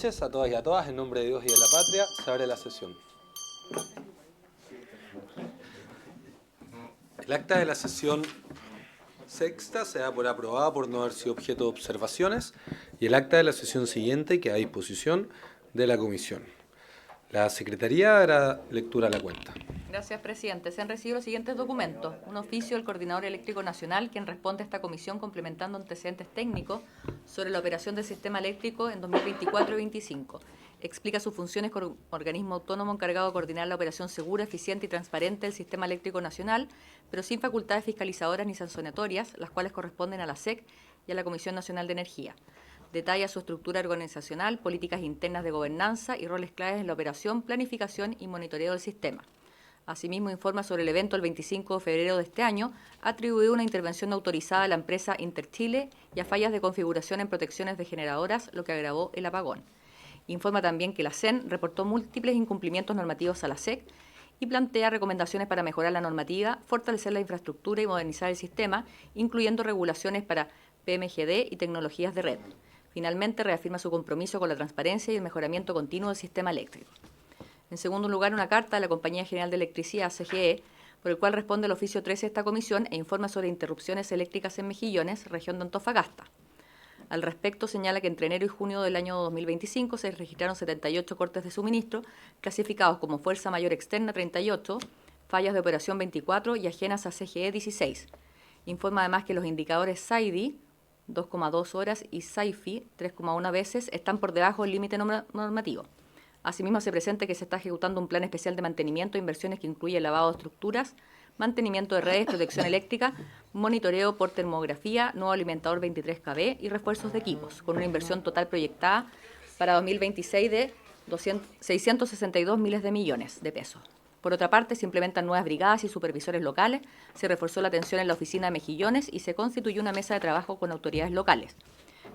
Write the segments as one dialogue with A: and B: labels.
A: noches a todas y a todas. En nombre de Dios y de la patria, se abre la sesión. El acta de la sesión sexta se da por aprobada por no haber sido objeto de observaciones y el acta de la sesión siguiente queda a disposición de la comisión. La Secretaría dará lectura a la cuenta.
B: Gracias, presidente. Se han recibido los siguientes documentos. Un oficio del Coordinador Eléctrico Nacional, quien responde a esta comisión complementando antecedentes técnicos sobre la operación del sistema eléctrico en 2024 y 2025. Explica sus funciones como organismo autónomo encargado de coordinar la operación segura, eficiente y transparente del sistema eléctrico nacional, pero sin facultades fiscalizadoras ni sancionatorias, las cuales corresponden a la SEC y a la Comisión Nacional de Energía. Detalla su estructura organizacional, políticas internas de gobernanza y roles claves en la operación, planificación y monitoreo del sistema. Asimismo, informa sobre el evento el 25 de febrero de este año, atribuido una intervención autorizada a la empresa Interchile y a fallas de configuración en protecciones de generadoras, lo que agravó el apagón. Informa también que la CEN reportó múltiples incumplimientos normativos a la SEC y plantea recomendaciones para mejorar la normativa, fortalecer la infraestructura y modernizar el sistema, incluyendo regulaciones para PMGD y tecnologías de red. Finalmente, reafirma su compromiso con la transparencia y el mejoramiento continuo del sistema eléctrico. En segundo lugar, una carta de la Compañía General de Electricidad, CGE, por el cual responde el oficio 13 de esta comisión e informa sobre interrupciones eléctricas en Mejillones, región de Antofagasta. Al respecto, señala que entre enero y junio del año 2025 se registraron 78 cortes de suministro, clasificados como fuerza mayor externa 38, fallas de operación 24 y ajenas a CGE 16. Informa además que los indicadores SAIDI, 2,2 horas, y SAIFI, 3,1 veces, están por debajo del límite normativo. Asimismo, se presenta que se está ejecutando un plan especial de mantenimiento e inversiones que incluye lavado de estructuras, mantenimiento de redes, protección eléctrica, monitoreo por termografía, nuevo alimentador 23 kV y refuerzos de equipos, con una inversión total proyectada para 2026 de 662 miles de millones de pesos. Por otra parte, se implementan nuevas brigadas y supervisores locales, se reforzó la atención en la oficina de Mejillones y se constituyó una mesa de trabajo con autoridades locales.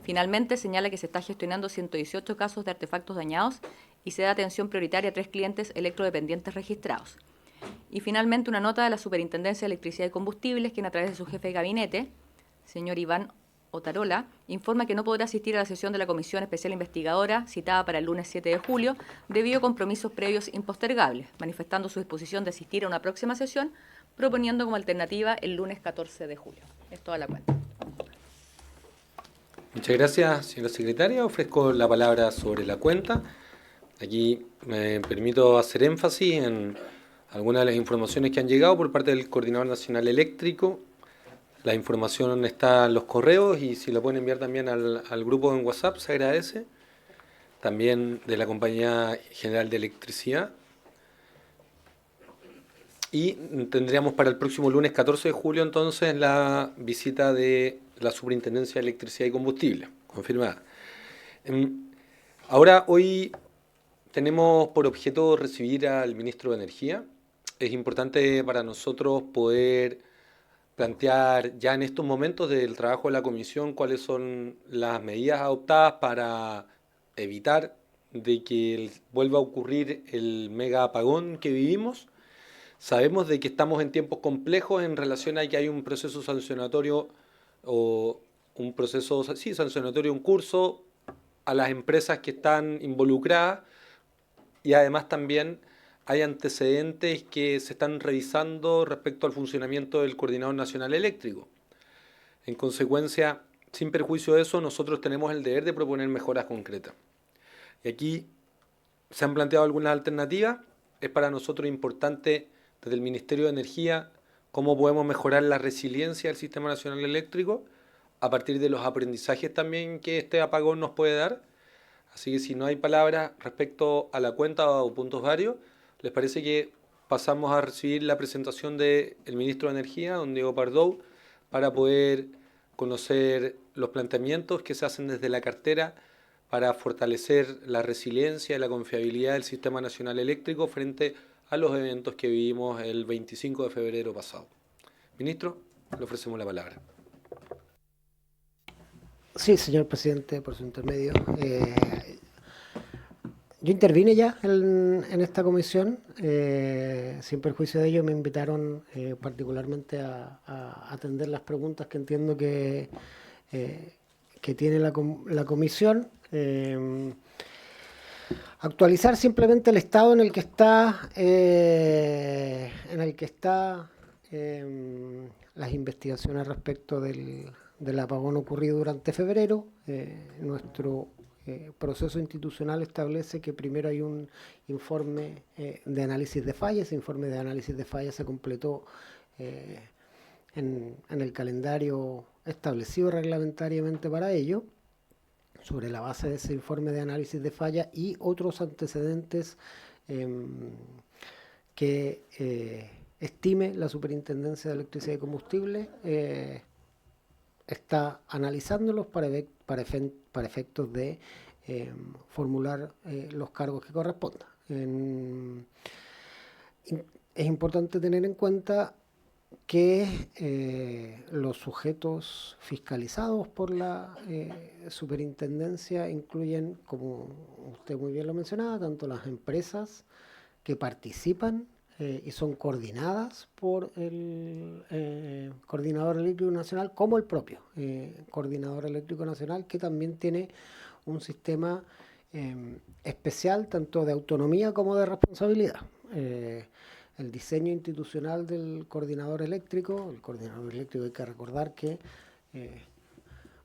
B: Finalmente, señala que se está gestionando 118 casos de artefactos dañados y se da atención prioritaria a 3 clientes electrodependientes registrados. Y finalmente, una nota de la Superintendencia de Electricidad y Combustibles, quien a través de su jefe de gabinete, señor Iván Otarola, informa que no podrá asistir a la sesión de la Comisión Especial Investigadora citada para el lunes 7 de julio debido a compromisos previos impostergables, manifestando su disposición de asistir a una próxima sesión, proponiendo como alternativa el lunes 14 de julio. Es toda la cuenta.
A: Muchas gracias, señora secretaria. Ofrezco la palabra sobre la cuenta. Aquí me permito hacer énfasis en algunas de las informaciones que han llegado por parte del Coordinador Nacional Eléctrico. La información está en los correos y si la pueden enviar también al grupo en WhatsApp, se agradece. También de la Compañía General de Electricidad. Y tendríamos para el próximo lunes 14 de julio entonces la visita de la Superintendencia de Electricidad y Combustible, confirmada. Ahora, hoy tenemos por objeto recibir al Ministro de Energía. Es importante para nosotros poder plantear ya en estos momentos del trabajo de la Comisión cuáles son las medidas adoptadas para evitar de que vuelva a ocurrir el mega apagón que vivimos. Sabemos de que estamos en tiempos complejos en relación a que hay un proceso sancionatorio o un proceso sancionatorio en curso a las empresas que están involucradas y además también hay antecedentes que se están revisando respecto al funcionamiento del Coordinador Nacional Eléctrico. En consecuencia, sin perjuicio de eso, nosotros tenemos el deber de proponer mejoras concretas. Y aquí se han planteado algunas alternativas. Es para nosotros importante desde el Ministerio de Energía cómo podemos mejorar la resiliencia del Sistema Nacional Eléctrico a partir de los aprendizajes también que este apagón nos puede dar. Así que si no hay palabras respecto a la cuenta o puntos varios, ¿les parece que pasamos a recibir la presentación del Ministro de Energía, don Diego Pardoux, para poder conocer los planteamientos que se hacen desde la cartera para fortalecer la resiliencia y la confiabilidad del Sistema Nacional Eléctrico frente a los eventos que vivimos el 25 de febrero pasado? Ministro, le ofrecemos la palabra.
C: Sí, señor presidente, por su intermedio. Yo intervine ya en esta comisión, sin perjuicio de ello me invitaron particularmente a atender las preguntas que entiendo que tiene la comisión. Actualizar simplemente el estado en el que está, las investigaciones respecto del apagón ocurrido durante febrero. Nuestro proceso institucional establece que primero hay un informe de análisis de fallas. Ese informe de análisis de fallas se completó en el calendario establecido reglamentariamente para ello, sobre la base de ese informe de análisis de falla y otros antecedentes que estime la Superintendencia de Electricidad y Combustible, está analizándolos para efectos de formular los cargos que correspondan. Es importante tener en cuenta que los sujetos fiscalizados por la superintendencia incluyen, como usted muy bien lo mencionaba, tanto las empresas que participan y son coordinadas por el Coordinador Eléctrico Nacional, como el propio Coordinador Eléctrico Nacional, que también tiene un sistema especial, tanto de autonomía como de responsabilidad. El diseño institucional del coordinador eléctrico, hay que recordar que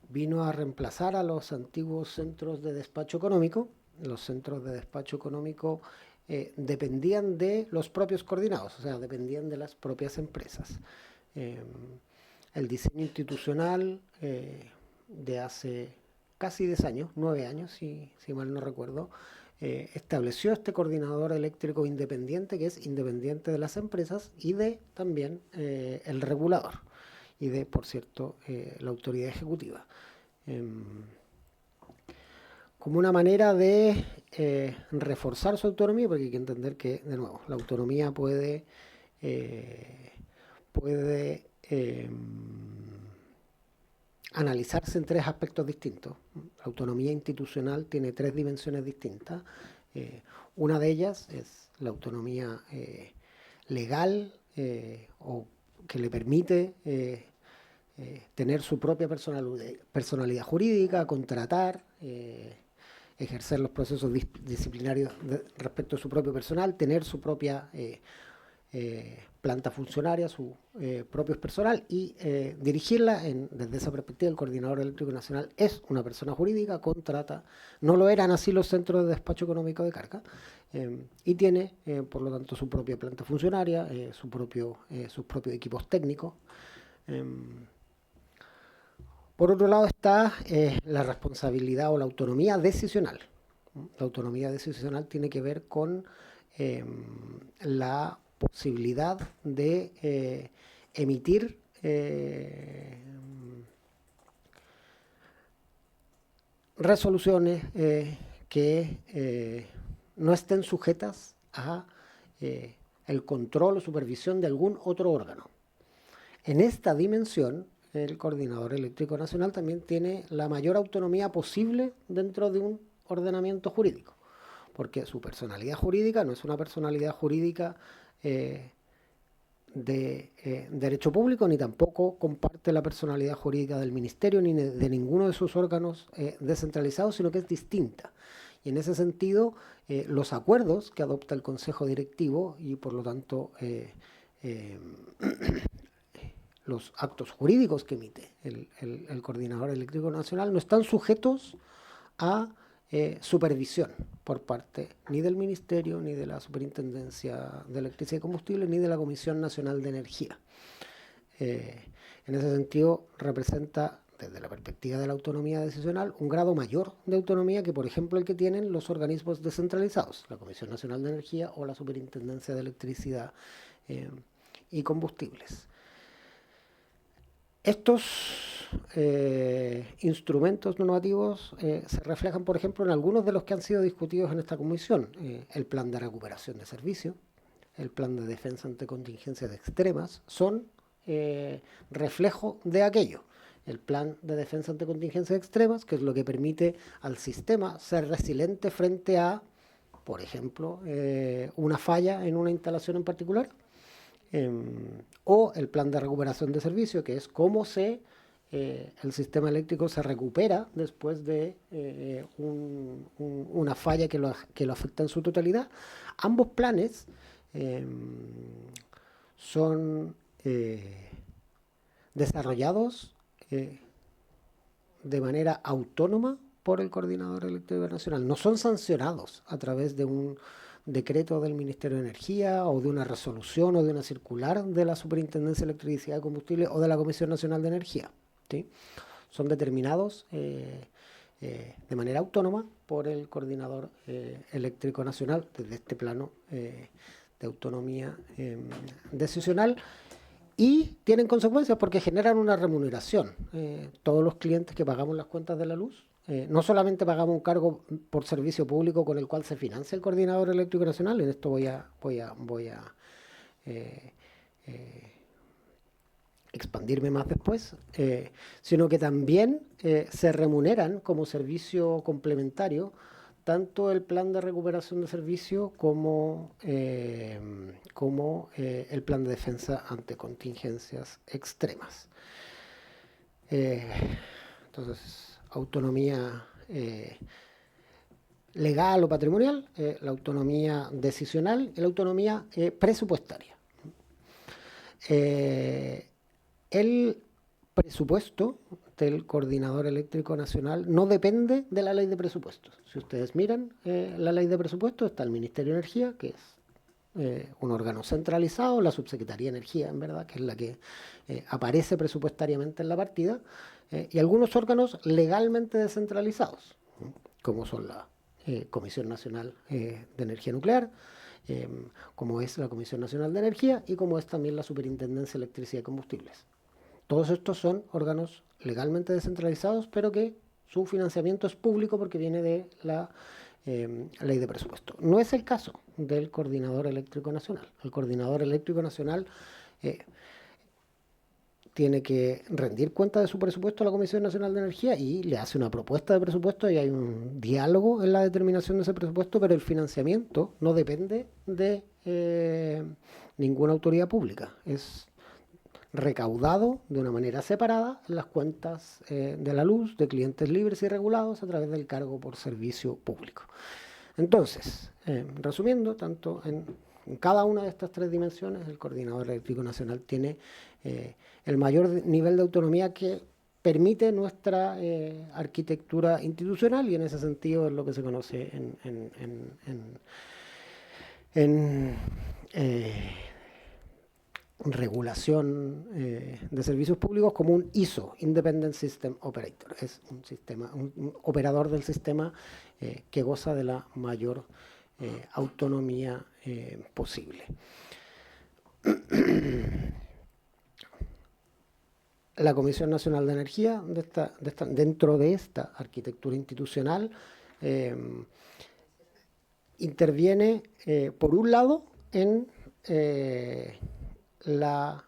C: vino a reemplazar a los antiguos centros de despacho económico. Los centros de despacho económico dependían de los propios coordinados, o sea, dependían de las propias empresas. El diseño institucional de hace casi 10 años, 9 años, si mal no recuerdo, estableció este coordinador eléctrico independiente, que es independiente de las empresas y de también el regulador y de, por cierto, la autoridad ejecutiva. Como una manera de reforzar su autonomía, porque hay que entender que, de nuevo, la autonomía puede analizarse en tres aspectos distintos. La autonomía institucional tiene tres dimensiones distintas. Una de ellas es la autonomía legal, o que le permite tener su propia personalidad jurídica, contratar, ejercer los procesos disciplinarios respecto a su propio personal, tener su propia planta funcionaria, su propio personal y dirigirla. Desde esa perspectiva, el Coordinador Eléctrico Nacional es una persona jurídica, contrata, no lo eran así los centros de despacho económico de carga, y tiene, por lo tanto, su propia planta funcionaria, sus propios equipos técnicos. Por otro lado está la responsabilidad o la autonomía decisional. La autonomía decisional tiene que ver con la posibilidad de emitir resoluciones que no estén sujetas a el control o supervisión de algún otro órgano. En esta dimensión, el Coordinador Eléctrico Nacional también tiene la mayor autonomía posible dentro de un ordenamiento jurídico, porque su personalidad jurídica no es una personalidad jurídica de derecho público, ni tampoco comparte la personalidad jurídica del Ministerio ni de ninguno de sus órganos descentralizados, sino que es distinta. Y en ese sentido, los acuerdos que adopta el Consejo Directivo y por lo tanto los actos jurídicos que emite el Coordinador Eléctrico Nacional no están sujetos a supervisión por parte ni del Ministerio, ni de la Superintendencia de Electricidad y Combustible, ni de la Comisión Nacional de Energía. En ese sentido, representa, desde la perspectiva de la autonomía decisional, un grado mayor de autonomía que, por ejemplo, el que tienen los organismos descentralizados, la Comisión Nacional de Energía o la Superintendencia de Electricidad y Combustibles. Estos instrumentos normativos se reflejan, por ejemplo, en algunos de los que han sido discutidos en esta comisión. El plan de recuperación de servicios, el plan de defensa ante contingencias extremas, son reflejo de aquello. El plan de defensa ante contingencias extremas, que es lo que permite al sistema ser resiliente frente a, por ejemplo, una falla en una instalación en particular. O el plan de recuperación de servicio, que es cómo se el sistema eléctrico se recupera después de una falla que lo afecta en su totalidad. Ambos planes son desarrollados de manera autónoma por el Coordinador Eléctrico Nacional. No son sancionados a través de un decreto del Ministerio de Energía o de una resolución o de una circular de la Superintendencia de Electricidad y Combustible o de la Comisión Nacional de Energía, ¿sí? Son determinados de manera autónoma por el Coordinador Eléctrico Nacional desde este plano de autonomía decisional, y tienen consecuencias porque generan una remuneración. Todos los clientes que pagamos las cuentas de la luz, no solamente pagamos un cargo por servicio público con el cual se financia el Coordinador Eléctrico Nacional, en esto voy a expandirme más después, sino que también se remuneran como servicio complementario tanto el plan de recuperación de servicio como el plan de defensa ante contingencias extremas. Entonces, autonomía legal o patrimonial, la autonomía decisional y la autonomía presupuestaria. El presupuesto del Coordinador Eléctrico Nacional no depende de la ley de presupuestos. Si ustedes miran la ley de presupuestos, está el Ministerio de Energía, que es un órgano centralizado, la Subsecretaría de Energía, en verdad, que es la que aparece presupuestariamente en la partida, y algunos órganos legalmente descentralizados, como son la Comisión Nacional de Energía Nuclear, como es la Comisión Nacional de Energía y como es también la Superintendencia de Electricidad y Combustibles. Todos estos son órganos legalmente descentralizados, pero que su financiamiento es público porque viene de la ley de presupuesto. No es el caso del Coordinador Eléctrico Nacional. El Coordinador Eléctrico Nacional tiene que rendir cuenta de su presupuesto a la Comisión Nacional de Energía y le hace una propuesta de presupuesto y hay un diálogo en la determinación de ese presupuesto, pero el financiamiento no depende de ninguna autoridad pública. Es recaudado de una manera separada en las cuentas de la luz de clientes libres y regulados a través del cargo por servicio público. Entonces, resumiendo, tanto en cada una de estas tres dimensiones, el Coordinador Eléctrico Nacional tiene el mayor nivel de autonomía que permite nuestra arquitectura institucional, y en ese sentido es lo que se conoce en regulación de servicios públicos como un ISO, Independent System Operator. Es un operador del sistema que goza de la mayor autonomía posible. La Comisión Nacional de Energía, dentro de esta arquitectura institucional, interviene, por un lado, en la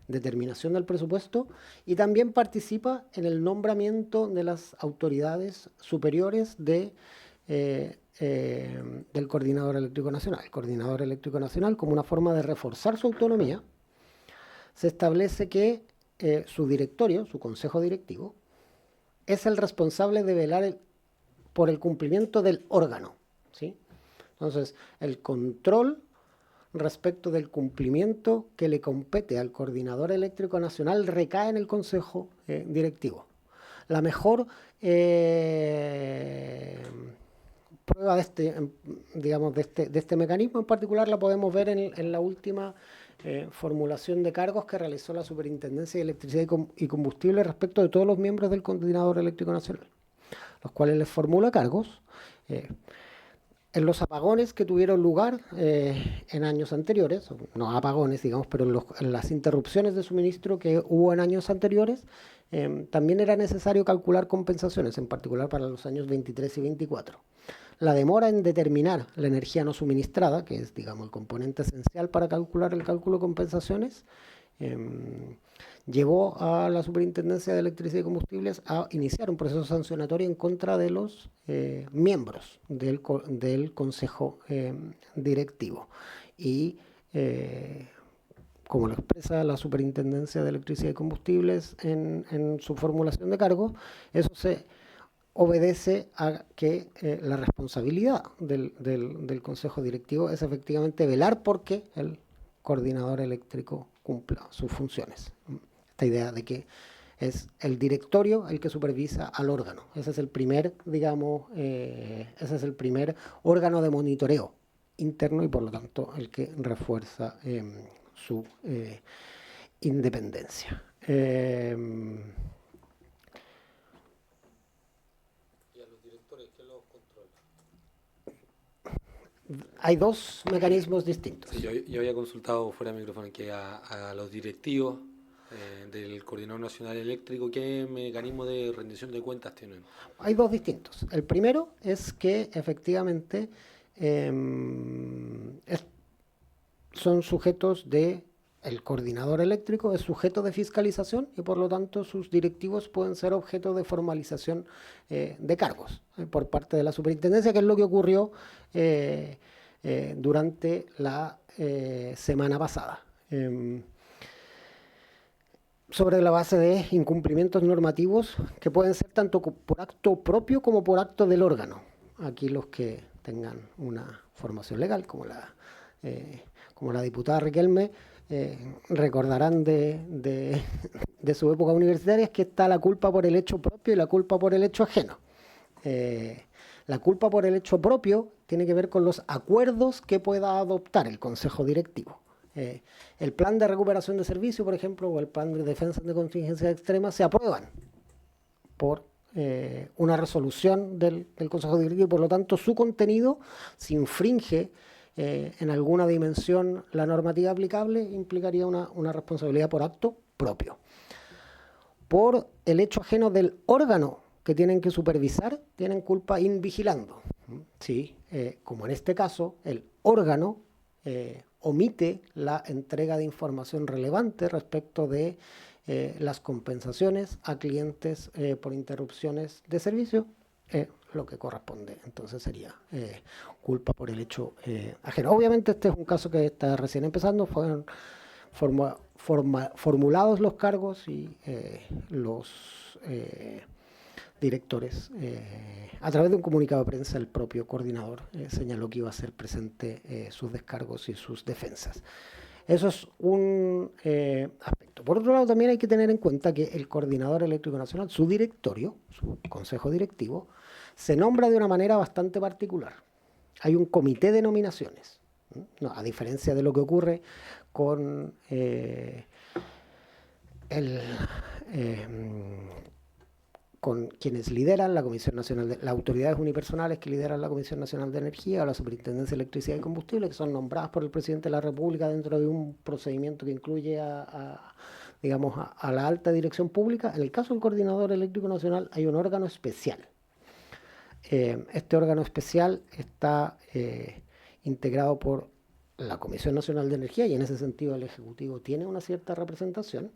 C: determinación del presupuesto, y también participa en el nombramiento de las autoridades superiores del Coordinador Eléctrico Nacional. El Coordinador Eléctrico Nacional, como una forma de reforzar su autonomía, se establece que su directorio, su consejo directivo, es el responsable de velar por el cumplimiento del órgano, ¿sí? Entonces, el control respecto del cumplimiento que le compete al Coordinador Eléctrico Nacional recae en el consejo directivo. La mejor prueba de este mecanismo en particular la podemos ver en la última formulación de cargos que realizó la Superintendencia de Electricidad y Combustible respecto de todos los miembros del Coordinador Eléctrico Nacional, los cuales les formula cargos en los apagones que tuvieron lugar en años anteriores, no apagones, digamos, pero en las interrupciones de suministro que hubo en años anteriores. También era necesario calcular compensaciones, en particular para los años 23 y 24. La demora en determinar la energía no suministrada, que es, digamos, el componente esencial para calcular el cálculo de compensaciones, llevó a la Superintendencia de Electricidad y Combustibles a iniciar un proceso sancionatorio en contra de los miembros del Consejo Directivo. Y como lo expresa la Superintendencia de Electricidad y Combustibles en su formulación de cargos, eso se obedece a que la responsabilidad del Consejo Directivo es efectivamente velar porque el coordinador eléctrico cumpla sus funciones. Esta idea de que es el directorio el que supervisa al órgano. Ese es el primer, digamos, ese es el primer órgano de monitoreo interno y por lo tanto el que refuerza su independencia. Hay dos mecanismos distintos.
A: Sí, yo había consultado fuera de micrófono que a los directivos del Coordinador Nacional Eléctrico, ¿qué mecanismo de rendición de cuentas tienen?
C: Hay dos distintos. El primero es que efectivamente son sujetos de... El coordinador eléctrico es sujeto de fiscalización y por lo tanto sus directivos pueden ser objeto de formalización de cargos por parte de la superintendencia, que es lo que ocurrió durante la semana pasada. Sobre la base de incumplimientos normativos que pueden ser tanto por acto propio como por acto del órgano. Aquí los que tengan una formación legal, como la diputada Riquelme, recordarán de su época universitaria, es que está la culpa por el hecho propio y la culpa por el hecho ajeno. La culpa por el hecho propio tiene que ver con los acuerdos que pueda adoptar el Consejo Directivo. El plan de recuperación de servicio, por ejemplo, o el plan de defensa de contingencia extrema se aprueban por una resolución del Consejo Directivo y por lo tanto su contenido, si infringe en alguna dimensión la normativa aplicable, implicaría una responsabilidad por acto propio. Por el hecho ajeno del órgano que tienen que supervisar, tienen culpa in vigilando. Sí, como en este caso, el órgano omite la entrega de información relevante respecto de las compensaciones a clientes por interrupciones de servicio, lo que corresponde entonces sería culpa por el hecho ajeno. Obviamente este es un caso que está recién empezando, fueron formulados los cargos y los directores, a través de un comunicado de prensa, el propio coordinador señaló que iba a hacer presente sus descargos y sus defensas. Eso es un aspecto. Por otro lado, también hay que tener en cuenta que el Coordinador Eléctrico Nacional, su directorio, su consejo directivo, se nombra de una manera bastante particular. Hay un comité de nominaciones, ¿no? A diferencia de lo que ocurre con con quienes lideran la Comisión Nacional de las autoridades unipersonales que lideran la Comisión Nacional de Energía o la Superintendencia de Electricidad y Combustible, que son nombradas por el presidente de la República dentro de un procedimiento que incluye digamos, a la alta dirección pública. En el caso del Coordinador Eléctrico Nacional hay un órgano especial. Este órgano especial está integrado por la Comisión Nacional de Energía y en ese sentido el Ejecutivo tiene una cierta representación,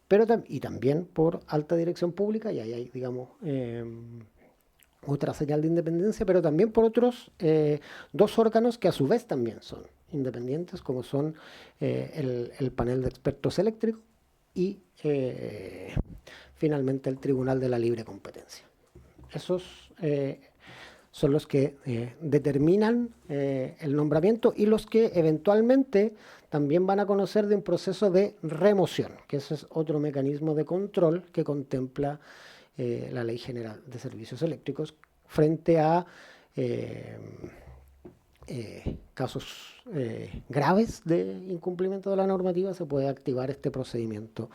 C: pero y también por alta dirección pública, y ahí hay, digamos, otra señal de independencia, pero también por otros dos órganos que a su vez también son independientes, como son el panel de expertos eléctricos y finalmente el Tribunal de la Libre Competencia. Esos son los que determinan el nombramiento y los que eventualmente también van a conocer de un proceso de remoción, que ese es otro mecanismo de control que contempla la Ley General de Servicios Eléctricos frente a casos graves de incumplimiento de la normativa. Se puede activar este procedimiento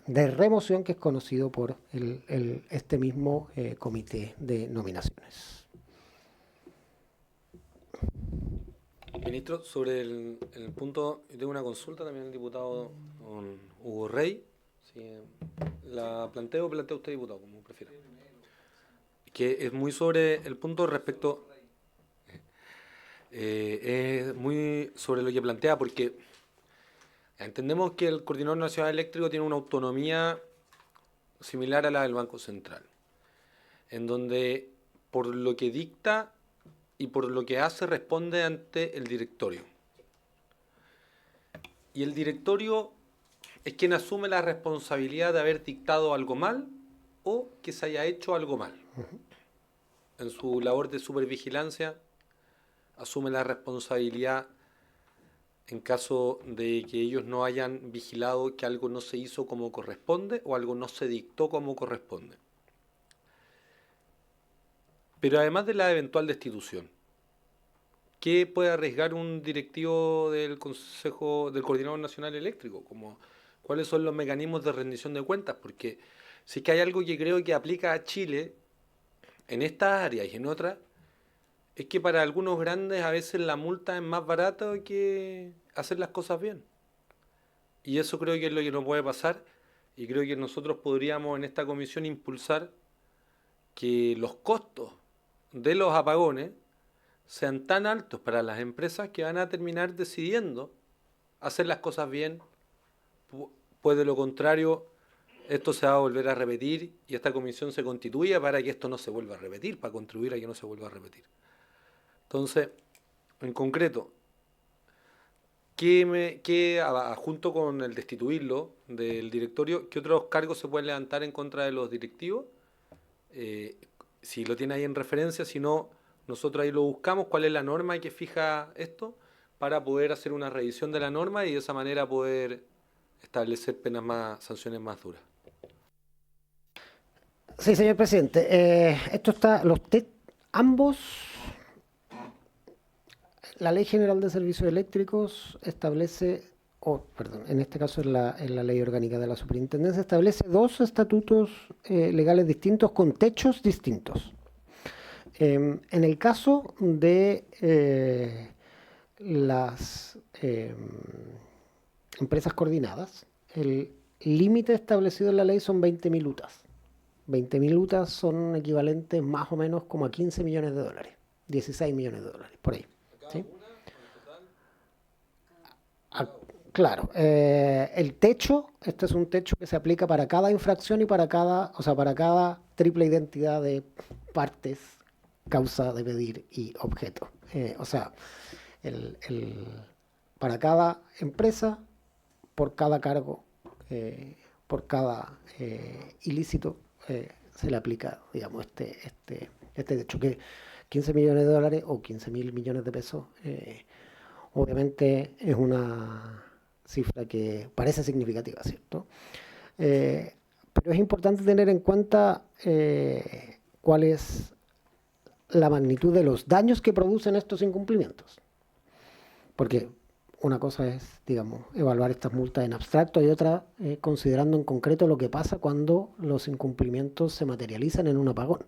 C: de remoción que es conocido por este mismo comité de nominaciones.
A: Ministro, sobre el punto, yo tengo una consulta también al diputado Hugo Rey. Si la planteo usted, diputado, como prefiera. Que es muy sobre el punto respecto, es muy sobre lo que plantea, porque entendemos que el Coordinador Nacional Eléctrico tiene una autonomía similar a la del Banco Central, en donde por lo que dicta y por lo que hace responde ante el directorio. y el directorio es quien asume la responsabilidad de haber dictado algo mal o que se haya hecho algo mal. En su labor de supervigilancia asume la responsabilidad en caso de que ellos no hayan vigilado que algo no se hizo como corresponde o algo no se dictó como corresponde. Pero además de la eventual destitución, ¿qué puede arriesgar un directivo del Consejo del Coordinador Nacional Eléctrico? ¿Cuáles son los mecanismos de rendición de cuentas? Porque si es que hay algo que creo que aplica a Chile en estas áreas y en otras, es que para algunos grandes a veces la multa es más barata que hacer las cosas bien. Y eso creo que es lo que no puede pasar, y creo que nosotros podríamos en esta comisión impulsar que los costos de los apagones sean tan altos para las empresas que van a terminar decidiendo hacer las cosas bien, pues de lo contrario esto se va a volver a repetir y esta comisión se constituye para que esto no se vuelva a repetir, para contribuir a que no se vuelva a repetir. Entonces, en concreto, junto con el destituirlo del directorio, ¿qué otros cargos se pueden levantar en contra de los directivos? Si lo tiene ahí en referencia, si no, nosotros ahí lo buscamos, cuál es la norma que fija esto, para poder hacer una revisión de la norma y de esa manera poder establecer sanciones más duras.
C: Sí, señor presidente. Esto está, ambos, la Ley General de Servicios Eléctricos establece, en este caso en la Ley Orgánica de la Superintendencia, establece dos estatutos legales distintos con techos distintos. En el caso de las empresas coordinadas, el límite establecido en la ley son 20.000 UTAs. 20.000 UTAs son equivalentes más o menos como a 15 millones de dólares, 16 millones de dólares, por ahí. ¿Sí? Claro, el techo, este es un techo que se aplica para cada infracción y para cada triple identidad de partes, causa de pedir y objeto. Para cada empresa, por cada cargo, por cada ilícito, se le aplica, digamos, este techo, que 15 millones de dólares o 15.000 millones de pesos, obviamente es una cifra que parece significativa, ¿cierto? Pero es importante tener en cuenta cuál es la magnitud de los daños que producen estos incumplimientos. Porque una cosa es, digamos, evaluar estas multas en abstracto y otra considerando en concreto lo que pasa cuando los incumplimientos se materializan en un apagón.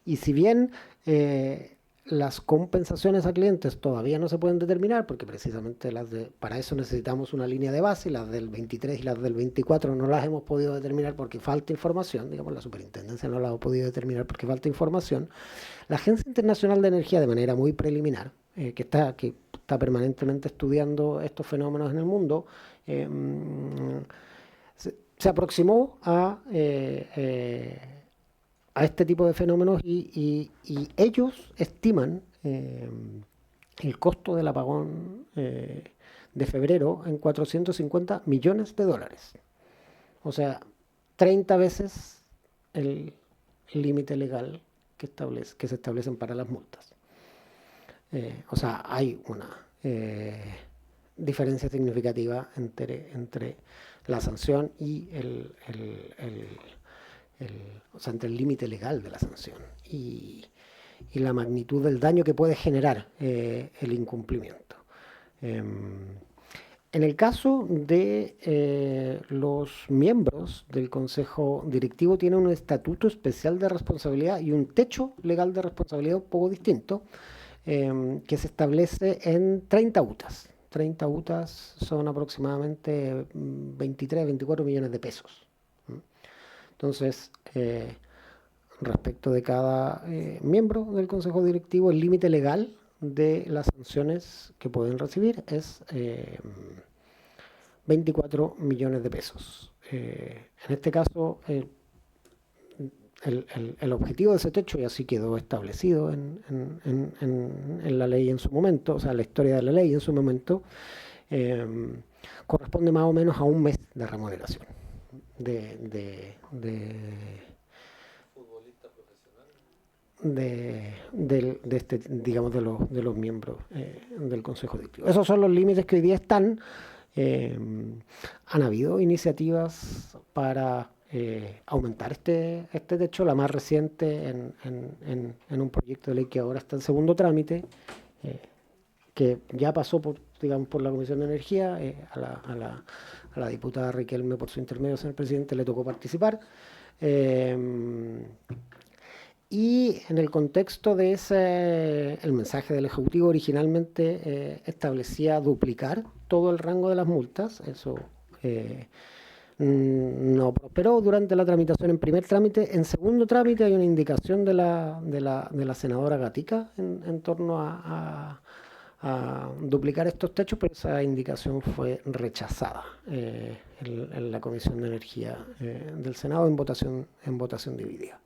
C: Y si bien las compensaciones a clientes todavía no se pueden determinar, porque precisamente para eso necesitamos una línea de base, y las del 23 y las del 24 no las hemos podido determinar porque falta información, digamos, la superintendencia no las ha podido determinar porque falta información. La Agencia Internacional de Energía, de manera muy preliminar, que está permanentemente estudiando estos fenómenos en el mundo, se aproximó a este tipo de fenómenos y ellos estiman el costo del apagón de febrero en 450 millones de dólares. O sea, 30 veces el límite legal que se establecen para las multas. Hay una diferencia significativa entre la sanción y entre el límite legal de la sanción y la magnitud del daño que puede generar el incumplimiento. En el caso de los miembros del Consejo Directivo, tienen un estatuto especial de responsabilidad y un techo legal de responsabilidad un poco distinto, que se establece en 30 UTAs. 30 UTAs son aproximadamente 23, 24 millones de pesos. Entonces, respecto de cada miembro del Consejo Directivo, el límite legal de las sanciones que pueden recibir es 24 millones de pesos. En este caso, el objetivo de ese techo, y así quedó establecido en la ley en su momento, o sea, la historia de la ley en su momento, corresponde más o menos a un mes de remuneración de, de, de, de este, digamos, de los miembros del Consejo Directivo. Esos son los límites que hoy día están. Han habido iniciativas para aumentar este techo, la más reciente en un proyecto de ley que ahora está en segundo trámite, que ya pasó por, digamos, por la Comisión de Energía. A la diputada Riquelme, por su intermedio, señor presidente, le tocó participar. Y en el contexto de el mensaje del Ejecutivo originalmente establecía duplicar todo el rango de las multas. Eso no prosperó durante la tramitación en primer trámite. En segundo trámite hay una indicación de la senadora Gatica en torno a duplicar estos techos, pero esa indicación fue rechazada en la Comisión de Energía del Senado en votación dividida.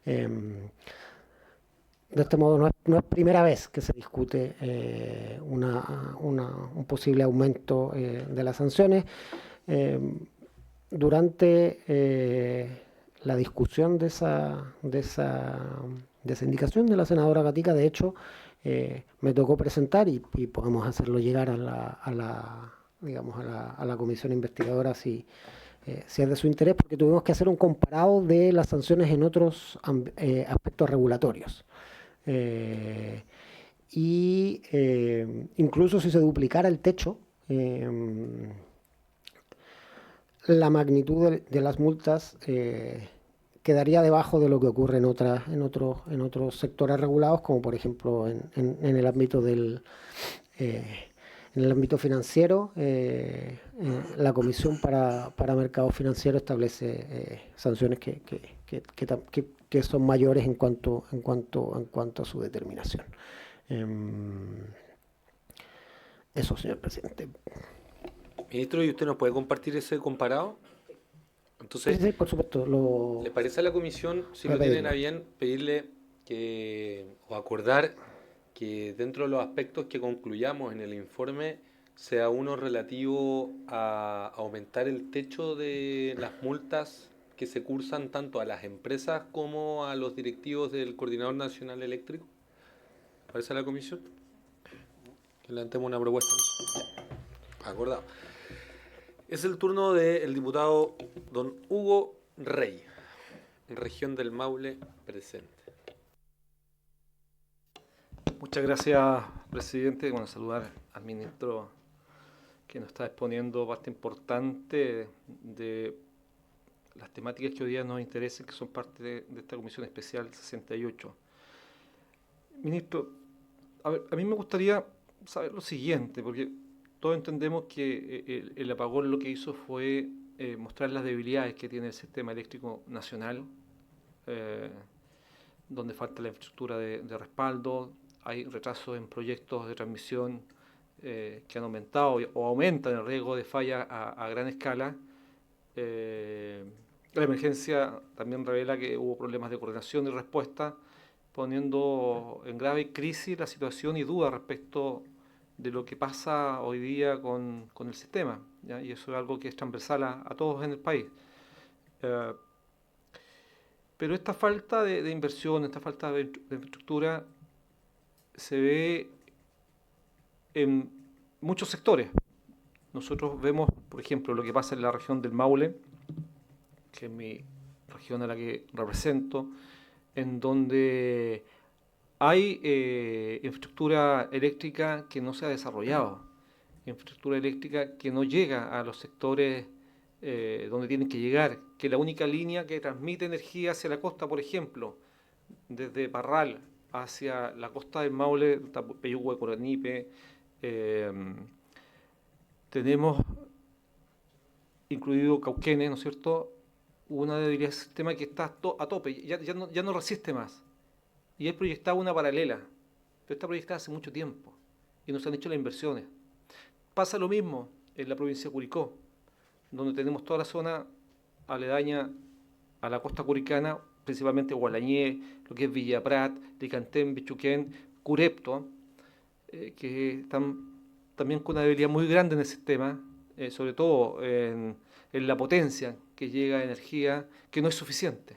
C: De este modo, no es primera vez que se discute un posible aumento de las sanciones. Durante la discusión de esa indicación de la senadora Gatica, de hecho, me tocó presentar y podemos hacerlo llegar a la comisión investigadora si es de su interés, porque tuvimos que hacer un comparado de las sanciones en otros aspectos regulatorios. Incluso si se duplicara el techo, la magnitud de las multas quedaría debajo de lo que ocurre en otros sectores regulados, como por ejemplo en el ámbito en el ámbito financiero. La Comisión para Mercados Financieros establece sanciones que son mayores en cuanto a su determinación. Eso, señor presidente.
A: Ministro, ¿y usted nos puede compartir ese comparado? Entonces,
C: sí, por supuesto.
A: ¿le parece a la comisión, si lo tienen a bien, pedirle o acordar que dentro de los aspectos que concluyamos en el informe sea uno relativo a aumentar el techo de las multas que se cursan tanto a las empresas como a los directivos del Coordinador Nacional Eléctrico? ¿Le parece a la comisión? Que levantemos una propuesta. Acordado. Es el turno del diputado don Hugo Rey, región del Maule, presente.
D: Muchas gracias, presidente. Bueno, saludar al ministro que nos está exponiendo parte importante de las temáticas que hoy día nos interesan, que son parte de esta Comisión Especial 68. Ministro, a mí me gustaría saber lo siguiente, porque todos entendemos que el apagón lo que hizo fue mostrar las debilidades que tiene el sistema eléctrico nacional, donde falta la infraestructura de respaldo, hay retrasos en proyectos de transmisión que han aumentado o aumentan el riesgo de falla a gran escala. La emergencia también revela que hubo problemas de coordinación y respuesta, poniendo en grave crisis la situación y duda respecto de lo que pasa hoy día con el sistema, ¿ya? Y eso es algo que es transversal a todos en el país. Pero esta falta de inversión, esta falta de infraestructura se ve en muchos sectores. Nosotros vemos, por ejemplo, lo que pasa en la región del Maule, que es mi región a la que represento, en donde hay infraestructura eléctrica que no se ha desarrollado, infraestructura eléctrica que no llega a los sectores donde tienen que llegar, que la única línea que transmite energía hacia la costa, por ejemplo, desde Parral hacia la costa del Maule, Peyúgue, Coranipe, tenemos incluido Cauquenes, ¿no es cierto?, una debilidad del sistema que está a tope, ya no resiste más. Y hay proyectada una paralela, pero está proyectada hace mucho tiempo y no se han hecho las inversiones. Pasa lo mismo en la provincia de Curicó, donde tenemos toda la zona aledaña a la costa curicana, principalmente Gualañé, lo que es Villa Prat, Licantén, Bichuquén, Curepto, que están también con una debilidad muy grande en el sistema, sobre todo en la potencia que llega a energía, que no es suficiente.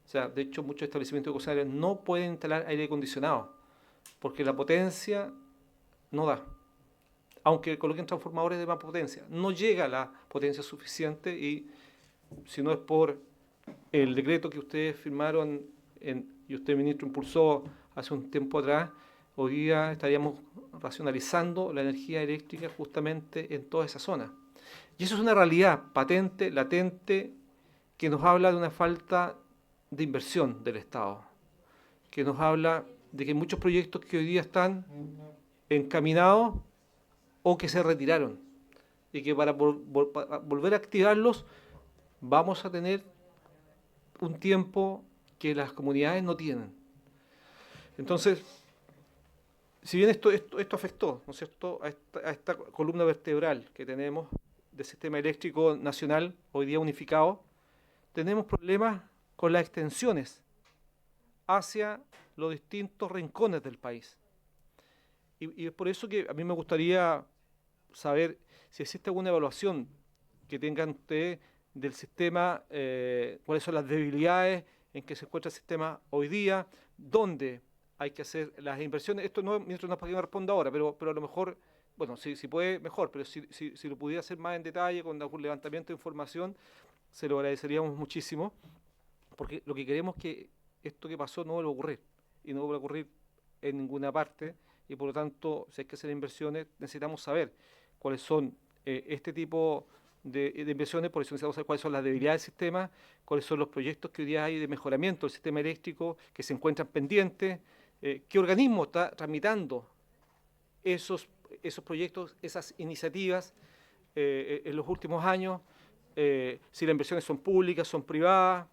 D: O sea, de hecho, muchos establecimientos cocinares no pueden instalar aire acondicionado, porque la potencia no da. Aunque coloquen transformadores de más potencia, no llega la potencia suficiente, y si no es por el decreto que ustedes firmaron y usted, ministro, impulsó hace un tiempo atrás, hoy día estaríamos racionalizando la energía eléctrica justamente en toda esa zona. Y eso es una realidad patente, latente, que nos habla de una falta de inversión del Estado, que nos habla de que hay muchos proyectos que hoy día están encaminados o que se retiraron, y que para volver a activarlos vamos a tener un tiempo que las comunidades no tienen. Entonces, si bien esto afectó, ¿no es cierto?, a esta columna vertebral que tenemos del sistema eléctrico nacional, hoy día unificado, tenemos problemas con las extensiones hacia los distintos rincones del país. Y es por eso que a mí me gustaría saber si existe alguna evaluación que tengan ustedes del sistema, cuáles son las debilidades en que se encuentra el sistema hoy día, dónde hay que hacer las inversiones. Esto no, ministro, no es para que me responda ahora, pero a lo mejor, bueno, si puede, mejor, pero si lo pudiera hacer más en detalle, con algún levantamiento de información, se lo agradeceríamos muchísimo, porque lo que queremos es que esto que pasó no vuelva a ocurrir, y no vuelva a ocurrir en ninguna parte, y por lo tanto, si hay que hacer inversiones, necesitamos saber cuáles son este tipo de inversiones. Por eso necesitamos saber cuáles son las debilidades del sistema, cuáles son los proyectos que hoy día hay de mejoramiento del sistema eléctrico que se encuentran pendientes, qué organismo está tramitando esos proyectos, esas iniciativas en los últimos años, si las inversiones son públicas, son privadas.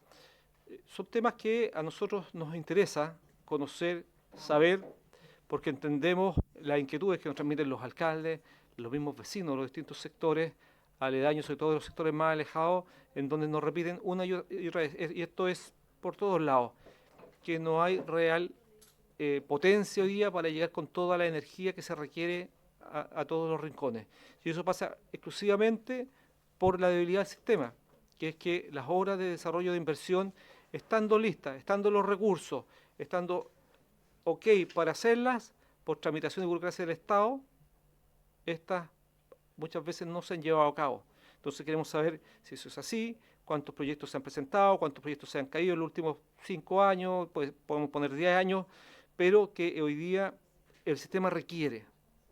D: Son temas que a nosotros nos interesa conocer, saber, porque entendemos las inquietudes que nos transmiten los alcaldes, los mismos vecinos de los distintos sectores aledaños, sobre todo de los sectores más alejados, en donde nos repiten una y otra vez, y esto es por todos lados, que no hay real potencia hoy día para llegar con toda la energía que se requiere a todos los rincones. Y eso pasa exclusivamente por la debilidad del sistema, que es que las obras de desarrollo de inversión, estando listas, estando los recursos, estando ok para hacerlas, por tramitación y burocracia del Estado, estas muchas veces no se han llevado a cabo. Entonces queremos saber si eso es así, cuántos proyectos se han presentado, cuántos proyectos se han caído en los últimos 5 años, pues podemos poner 10 años, pero que hoy día el sistema requiere,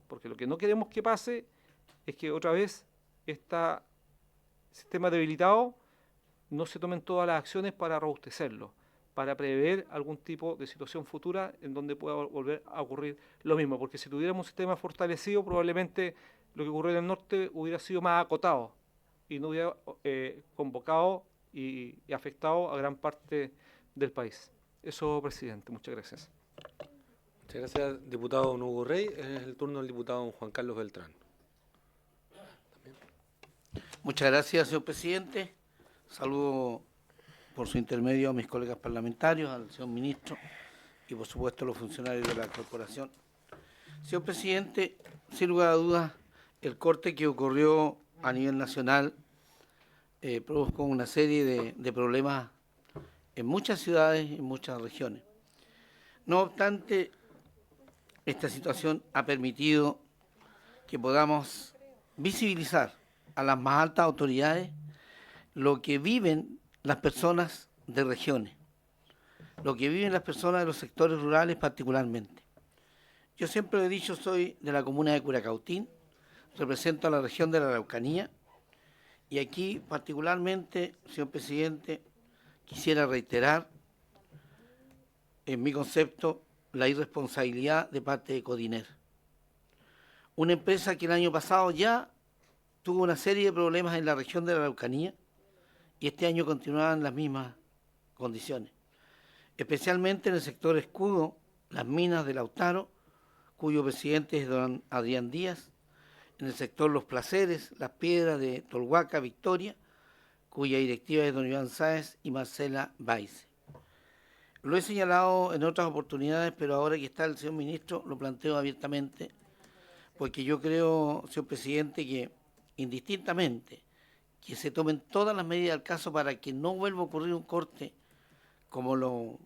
D: porque lo que no queremos que pase es que otra vez este sistema debilitado no se tomen todas las acciones para robustecerlo, para prever algún tipo de situación futura en donde pueda volver a ocurrir lo mismo, porque si tuviéramos un sistema fortalecido, probablemente lo que ocurrió en el norte hubiera sido más acotado y no hubiera convocado y afectado a gran parte del país. Eso, presidente. Muchas gracias.
A: Muchas gracias, diputado don Hugo Rey. Es el turno del diputado don Juan Carlos Beltrán.
E: Muchas gracias, señor presidente. Saludo por su intermedio a mis colegas parlamentarios, al señor ministro y, por supuesto, a los funcionarios de la corporación. Señor presidente, sin lugar a dudas, el corte que ocurrió a nivel nacional produjo una serie de problemas en muchas ciudades y en muchas regiones. No obstante, esta situación ha permitido que podamos visibilizar a las más altas autoridades lo que viven las personas de regiones, lo que viven las personas de los sectores rurales particularmente. Yo siempre lo he dicho, soy de la comuna de Curacautín, represento a la región de la Araucanía, y aquí particularmente, señor presidente, quisiera reiterar en mi concepto la irresponsabilidad de parte de Codiner. Una empresa que el año pasado ya tuvo una serie de problemas en la región de la Araucanía y este año continuaban las mismas condiciones, especialmente en el sector escudo, las minas de Lautaro, cuyo presidente es don Adrián Díaz, en el sector Los Placeres, Las Piedras de Tolhuaca, Victoria, cuya directiva es don Iván Sáez y Marcela Baice. Lo he señalado en otras oportunidades, pero ahora que está el señor ministro, lo planteo abiertamente, porque yo creo, señor presidente, que indistintamente, que se tomen todas las medidas al caso para que no vuelva a ocurrir un corte como lo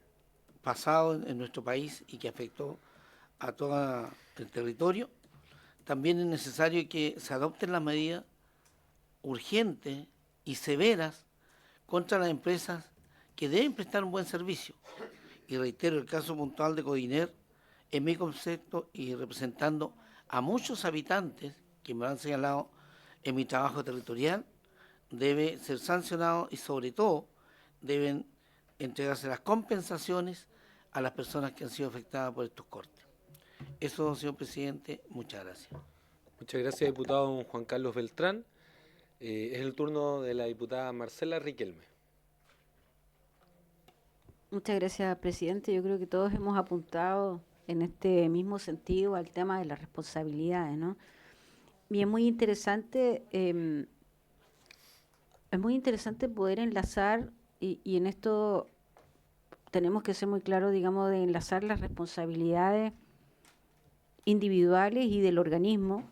E: pasado en nuestro país y que afectó a todo el territorio. También es necesario que se adopten las medidas urgentes y severas contra las empresas que deben prestar un buen servicio. Y reitero, el caso puntual de Codiner, en mi concepto y representando a muchos habitantes que me lo han señalado en mi trabajo territorial, debe ser sancionado y sobre todo deben entregarse las compensaciones a las personas que han sido afectadas por estos cortes. Eso, señor presidente, muchas gracias.
A: Muchas gracias, diputado Juan Carlos Beltrán. Es el turno de la diputada Marcela Riquelme.
F: Muchas gracias, presidente. Yo creo que todos hemos apuntado en este mismo sentido al tema de las responsabilidades, ¿no? Y es muy interesante poder enlazar, y en esto tenemos que ser muy claros, digamos, de enlazar las responsabilidades individuales y del organismo,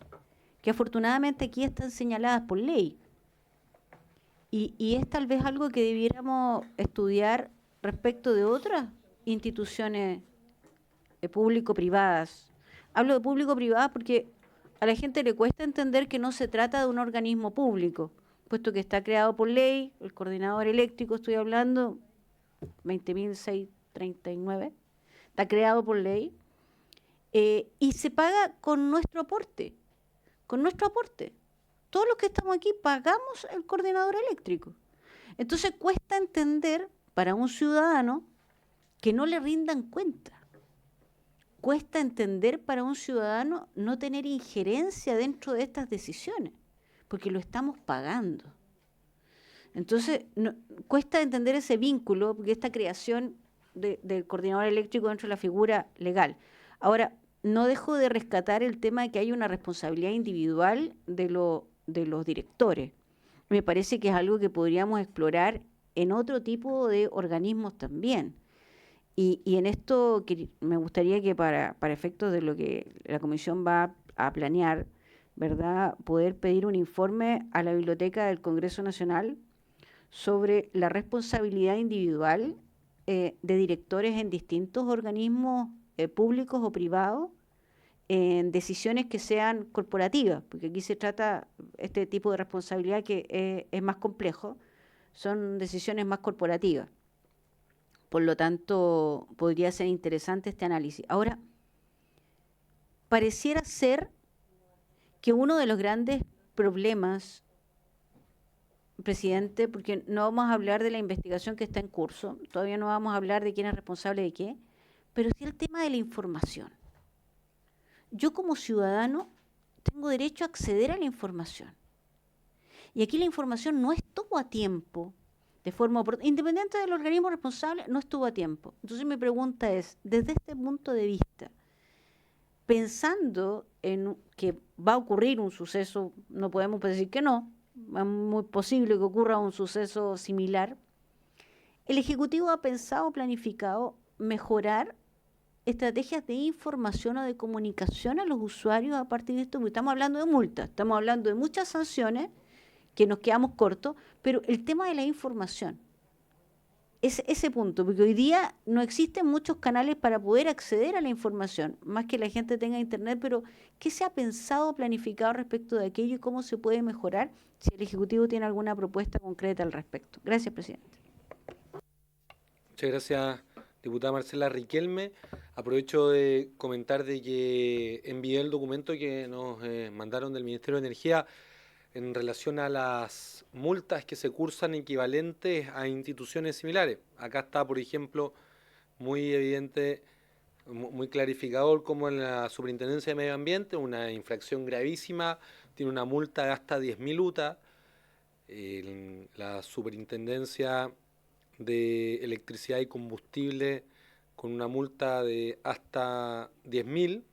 F: que afortunadamente aquí están señaladas por ley. Y es tal vez algo que debiéramos estudiar respecto de otras instituciones público-privadas. Hablo de público-privadas porque a la gente le cuesta entender que no se trata de un organismo público, puesto que está creado por ley, el coordinador eléctrico, estoy hablando, 20.639, está creado por ley, y se paga con nuestro aporte, Todos los que estamos aquí pagamos el coordinador eléctrico. Entonces cuesta entender para un ciudadano que no le rindan cuenta. Cuesta entender para un ciudadano no tener injerencia dentro de estas decisiones, porque lo estamos pagando. Entonces, cuesta entender ese vínculo, porque esta creación del coordinador eléctrico dentro de la figura legal. Ahora, no dejo de rescatar el tema de que hay una responsabilidad individual de los directores. Me parece que es algo que podríamos explorar en otro tipo de organismos también. Y en esto me gustaría que para efectos de lo que la Comisión va a planear, ¿verdad?, poder pedir un informe a la Biblioteca del Congreso Nacional sobre la responsabilidad individual de directores en distintos organismos públicos o privados en decisiones que sean corporativas, porque aquí se trata este tipo de responsabilidad que es más complejo, son decisiones más corporativas. Por lo tanto, podría ser interesante este análisis. Ahora, pareciera ser que uno de los grandes problemas, presidente, porque no vamos a hablar de la investigación que está en curso, todavía no vamos a hablar de quién es responsable de qué, pero sí el tema de la información. Yo como ciudadano tengo derecho a acceder a la información. Y aquí la información no estuvo a tiempo, de forma independiente del organismo responsable, no estuvo a tiempo. Entonces mi pregunta es, desde este punto de vista, pensando en que va a ocurrir un suceso, no podemos decir que no, es muy posible que ocurra un suceso similar, el Ejecutivo ha pensado, planificado mejorar estrategias de información o de comunicación a los usuarios a partir de esto, porque estamos hablando de multas, estamos hablando de muchas sanciones, que nos quedamos cortos, pero el tema de la información, es ese punto, porque hoy día no existen muchos canales para poder acceder a la información, más que la gente tenga internet, pero ¿qué se ha pensado, planificado respecto de aquello y cómo se puede mejorar si el Ejecutivo tiene alguna propuesta concreta al respecto? Gracias, presidente.
A: Muchas gracias, diputada Marcela Riquelme. Aprovecho de comentar de que envié el documento que nos mandaron del Ministerio de Energía en relación a las multas que se cursan equivalentes a instituciones similares. Acá está, por ejemplo, muy evidente, muy clarificador, como en la Superintendencia de Medio Ambiente, una infracción gravísima, tiene una multa de hasta 10.000 UTA. En la Superintendencia de Electricidad y Combustible, con una multa de hasta 10.000,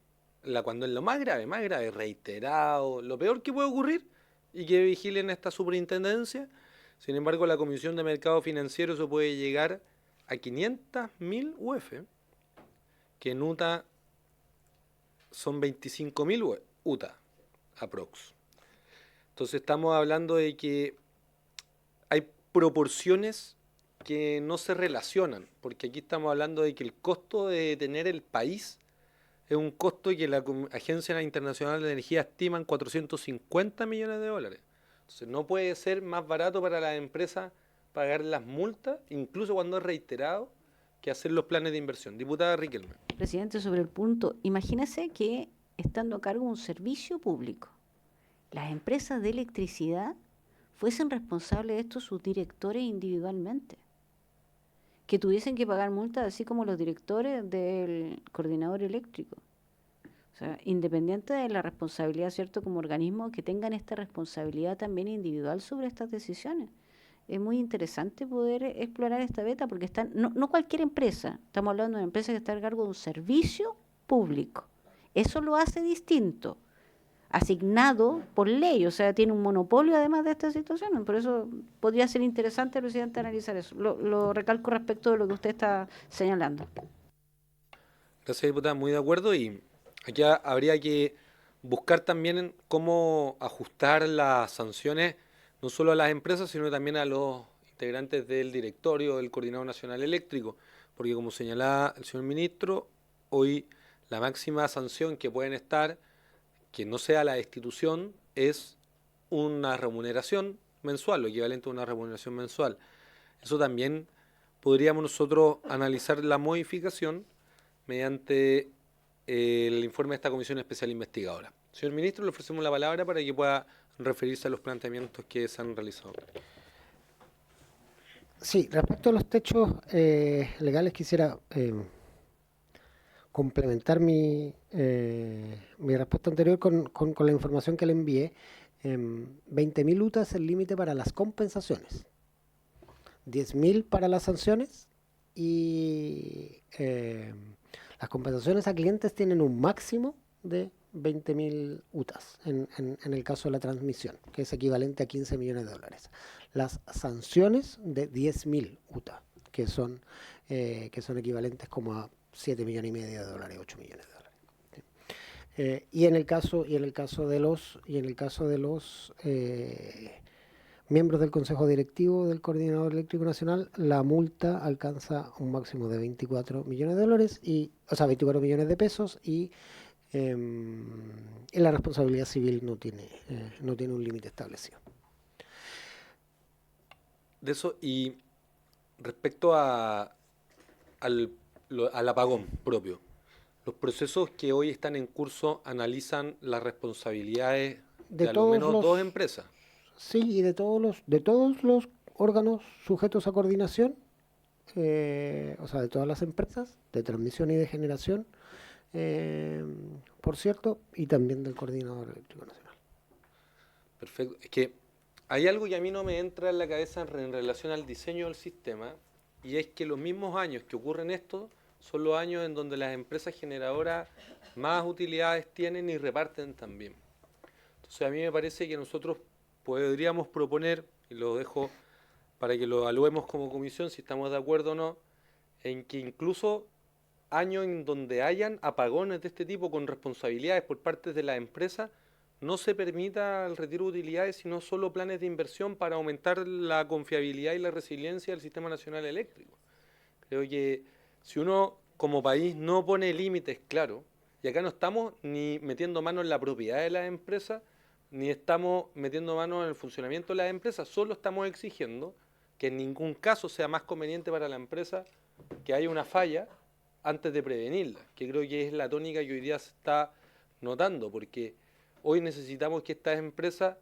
A: cuando es lo más grave, reiterado, lo peor que puede ocurrir, y que vigilen esta superintendencia. Sin embargo, la Comisión de Mercado Financiero se puede llegar a 500.000 UF, que en UTA son 25.000 UTA, aprox. Entonces estamos hablando de que hay proporciones que no se relacionan, porque aquí estamos hablando de que el costo de tener el país es un costo que la Agencia Internacional de Energía estima en 450 millones de dólares. Entonces no puede ser más barato para las empresas pagar las multas, incluso cuando es reiterado, que hacer los planes de inversión. Diputada Riquelme.
F: Presidente, sobre el punto, imagínese que estando a cargo de un servicio público, las empresas de electricidad fuesen responsables de esto sus directores individualmente, que tuviesen que pagar multas así como los directores del coordinador eléctrico. O sea, independiente de la responsabilidad, ¿cierto?, como organismo, que tengan esta responsabilidad también individual sobre estas decisiones. Es muy interesante poder explorar esta beta porque no cualquier empresa, estamos hablando de una empresa que está a cargo de un servicio público. Eso lo hace distinto, asignado por ley, o sea, tiene un monopolio además de esta situación. Por eso podría ser interesante, presidente, analizar eso. Lo recalco respecto de lo que usted está señalando.
A: Gracias, diputada, muy de acuerdo. Y aquí habría que buscar también cómo ajustar las sanciones, no solo a las empresas, sino también a los integrantes del directorio del Coordinador Nacional Eléctrico, porque como señalaba el señor ministro, hoy la máxima sanción que pueden estar, que no sea la destitución, es una remuneración mensual, lo equivalente a una remuneración mensual. Eso también podríamos nosotros analizar la modificación mediante el informe de esta comisión especial investigadora. Señor ministro, le ofrecemos la palabra para que pueda referirse a los planteamientos que se han realizado.
C: Sí, respecto a los techos legales quisiera complementar mi respuesta anterior con la información que le envié. 20.000 UTA es el límite para las compensaciones, 10.000 para las sanciones y las compensaciones a clientes tienen un máximo de 20.000 UTAs en el caso de la transmisión, que es equivalente a 15 millones de dólares. Las sanciones de 10.000 UTA, que son equivalentes como a 7 millones y medio de dólares, 8 millones de dólares. Y en el caso de los miembros del Consejo Directivo del Coordinador Eléctrico Nacional, la multa alcanza un máximo de 24 millones de dólares, 24 millones de pesos, y la responsabilidad civil no tiene un límite establecido.
A: De eso, y respecto al apagón propio, los procesos que hoy están en curso analizan las responsabilidades de al menos dos empresas.
C: Sí, y de todos los órganos sujetos a coordinación, de todas las empresas de transmisión y de generación, por cierto, y también del Coordinador Eléctrico Nacional.
A: Perfecto. Es que hay algo que a mí no me entra en la cabeza en relación al diseño del sistema, y es que los mismos años que ocurren esto son los años en donde las empresas generadoras más utilidades tienen y reparten también. Entonces a mí me parece que nosotros podríamos proponer, y lo dejo para que lo evaluemos como comisión si estamos de acuerdo o no, en que incluso años en donde hayan apagones de este tipo con responsabilidades por parte de las empresas, no se permita el retiro de utilidades, sino solo planes de inversión para aumentar la confiabilidad y la resiliencia del Sistema Nacional Eléctrico. Creo que si uno como país no pone límites claros, y acá no estamos ni metiendo mano en la propiedad de las empresas, ni estamos metiendo mano en el funcionamiento de las empresas, solo estamos exigiendo que en ningún caso sea más conveniente para la empresa que haya una falla antes de prevenirla, que creo que es la tónica que hoy día se está notando, porque hoy necesitamos que estas empresas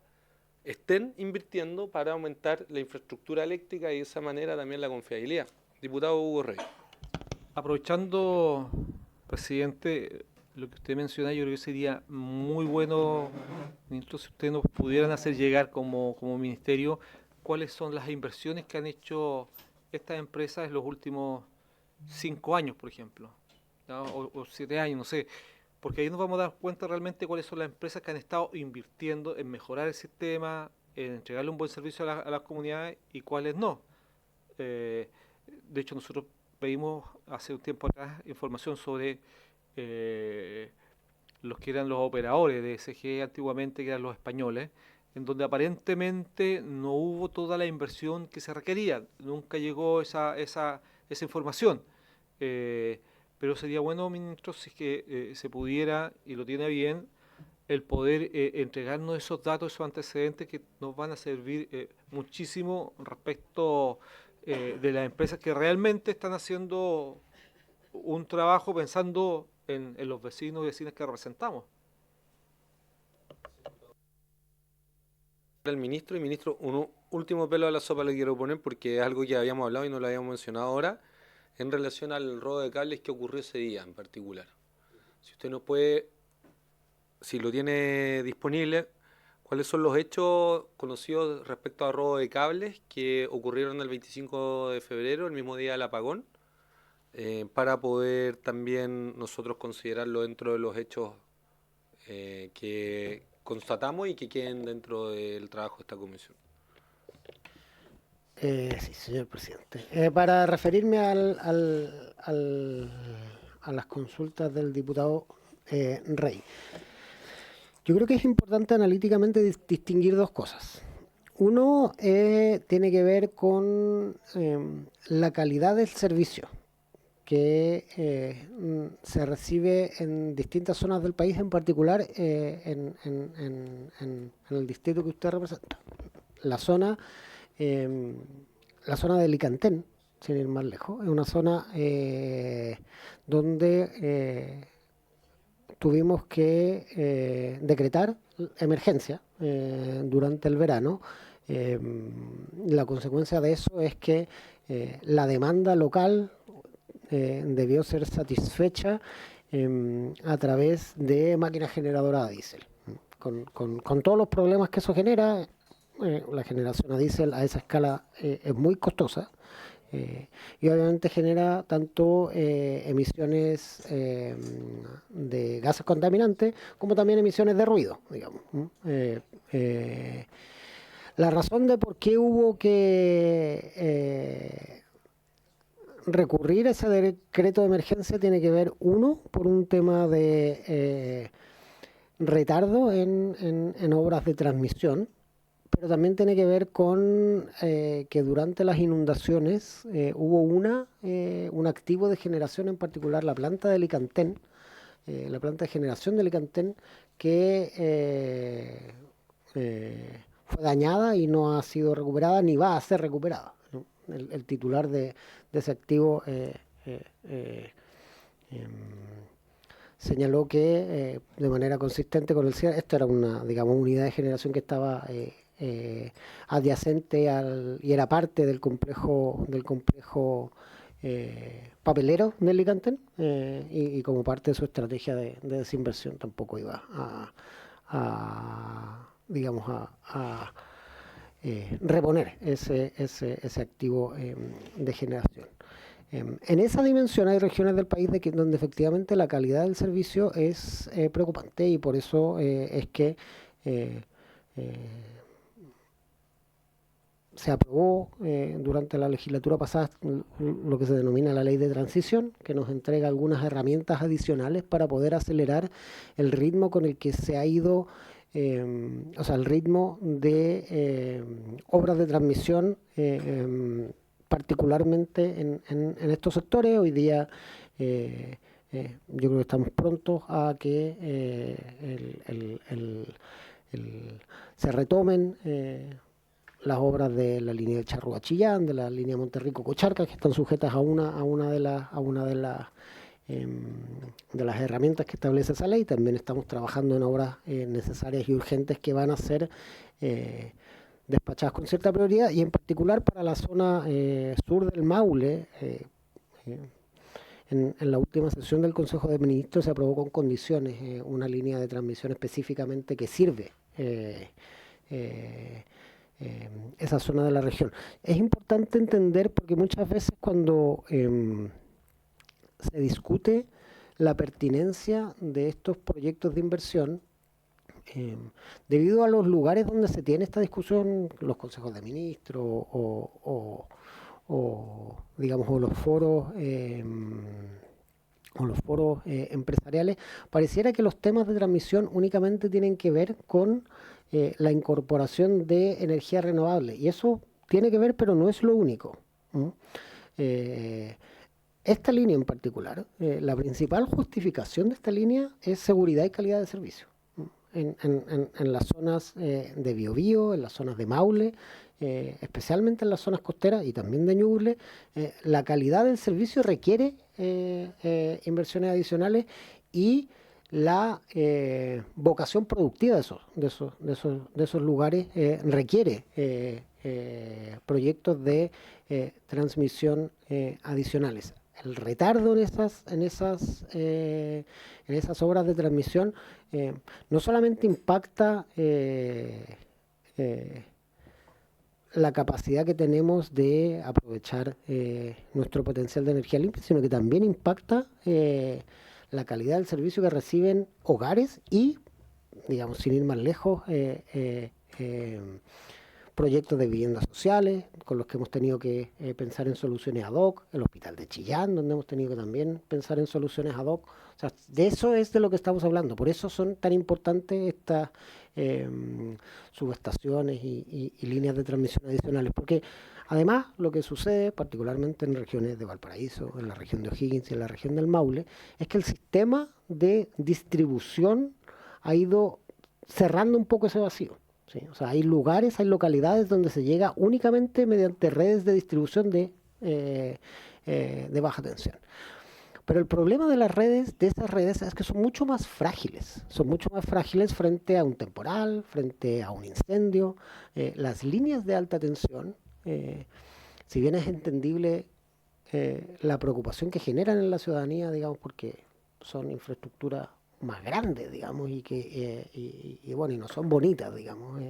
A: estén invirtiendo para aumentar la infraestructura eléctrica y de esa manera también la confiabilidad. Diputado Hugo Rey.
D: Aprovechando, presidente, lo que usted menciona, yo creo que sería muy bueno, ministro, si ustedes nos pudieran hacer llegar como ministerio cuáles son las inversiones que han hecho estas empresas en los últimos 5 años, por ejemplo, ¿no? o 7 años, no sé, porque ahí nos vamos a dar cuenta realmente cuáles son las empresas que han estado invirtiendo en mejorar el sistema, en entregarle un buen servicio a las comunidades y cuáles no. De hecho, nosotros pedimos hace un tiempo atrás información sobre los que eran los operadores de SGE antiguamente, que eran los españoles, en donde aparentemente no hubo toda la inversión que se requería, nunca llegó esa información. Pero sería bueno, ministro, si es que se pudiera, y lo tiene bien, el poder entregarnos esos datos, esos antecedentes que nos van a servir muchísimo respecto de las empresas que realmente están haciendo un trabajo pensando en los vecinos y vecinas que representamos.
A: El ministro, y ministro, un último pelo a la sopa le quiero poner porque es algo que habíamos hablado y no lo habíamos mencionado ahora, en relación al robo de cables que ocurrió ese día en particular. Si usted nos puede, si lo tiene disponible, ¿cuáles son los hechos conocidos respecto al robo de cables que ocurrieron el 25 de febrero, el mismo día del apagón? Para poder también nosotros considerarlo dentro de los hechos que constatamos y que queden dentro del trabajo de esta comisión.
C: Sí, señor presidente. Para referirme a las consultas del diputado Rey, yo creo que es importante analíticamente distinguir dos cosas. Uno tiene que ver con la calidad del servicio que se recibe en distintas zonas del país, en particular en el distrito que usted representa. La zona de Licantén, sin ir más lejos, es una zona donde tuvimos que decretar emergencia durante el verano. La consecuencia de eso es que la demanda local debió ser satisfecha a través de máquinas generadoras a diésel. Con todos los problemas que eso genera, la generación a diésel a esa escala es muy costosa y obviamente genera tanto emisiones de gases contaminantes como también emisiones de ruido, digamos. La razón de por qué hubo que recurrir a ese decreto de emergencia tiene que ver, uno, por un tema de retardo en obras de transmisión, pero también tiene que ver con que durante las inundaciones hubo un activo de generación, en particular la planta de Licantén, la planta de generación de Licantén, que fue dañada y no ha sido recuperada ni va a ser recuperada, ¿no? El titular de ese activo señaló que de manera consistente con el cierre, esto era una, digamos, unidad de generación que estaba adyacente y era parte del complejo papelero de Licantén, y como parte de su estrategia de desinversión tampoco iba a reponer ese activo de generación. En esa dimensión hay regiones del país donde efectivamente la calidad del servicio es preocupante, y por eso es que se aprobó durante la legislatura pasada lo que se denomina la ley de transición, que nos entrega algunas herramientas adicionales para poder acelerar el ritmo con el que se ha ido, el ritmo de obras de transmisión, particularmente en estos sectores. Hoy día yo creo que estamos prontos a que se retomen las obras de la línea de Charrúa-Chillán, de la línea Monterrico-Cocharca, que están sujetas a una de las herramientas que establece esa ley. También estamos trabajando en obras necesarias y urgentes que van a ser despachadas con cierta prioridad, y en particular para la zona sur del Maule. En la última sesión del Consejo de Ministros se aprobó con condiciones una línea de transmisión específicamente que sirve esa zona de la región. Es importante entender, porque muchas veces cuando se discute la pertinencia de estos proyectos de inversión, debido a los lugares donde se tiene esta discusión, los consejos de ministros o digamos, o los foros o los foros empresariales, pareciera que los temas de transmisión únicamente tienen que ver con la incorporación de energía renovable. Y eso tiene que ver, pero no es lo único. Esta línea en particular, la principal justificación de esta línea es seguridad y calidad de servicio. En las zonas de Biobío, en las zonas de Maule, especialmente en las zonas costeras y también de Ñuble, la calidad del servicio requiere inversiones adicionales y la vocación productiva de esos lugares requiere proyectos de transmisión adicionales. El retardo en esas obras de transmisión no solamente impacta la capacidad que tenemos de aprovechar nuestro potencial de energía limpia, sino que también impacta la calidad del servicio que reciben hogares y, digamos, sin ir más lejos, proyectos de viviendas sociales con los que hemos tenido que pensar en soluciones ad hoc, el hospital de Chillán, donde hemos tenido que también pensar en soluciones ad hoc. O sea, de eso es de lo que estamos hablando. Por eso son tan importantes estas subestaciones y líneas de transmisión adicionales, porque además lo que sucede, particularmente en regiones de Valparaíso, en la región de O'Higgins y en la región del Maule, es que el sistema de distribución ha ido cerrando un poco ese vacío. ¿Sí? O sea, hay lugares, hay localidades donde se llega únicamente mediante redes de distribución de baja tensión. Pero el problema de esas redes, es que son mucho más frágiles frente a un temporal, frente a un incendio. Las líneas de alta tensión, si bien es entendible la preocupación que generan en la ciudadanía, digamos, porque son infraestructuras más grandes, digamos, y bueno, y no son bonitas, digamos,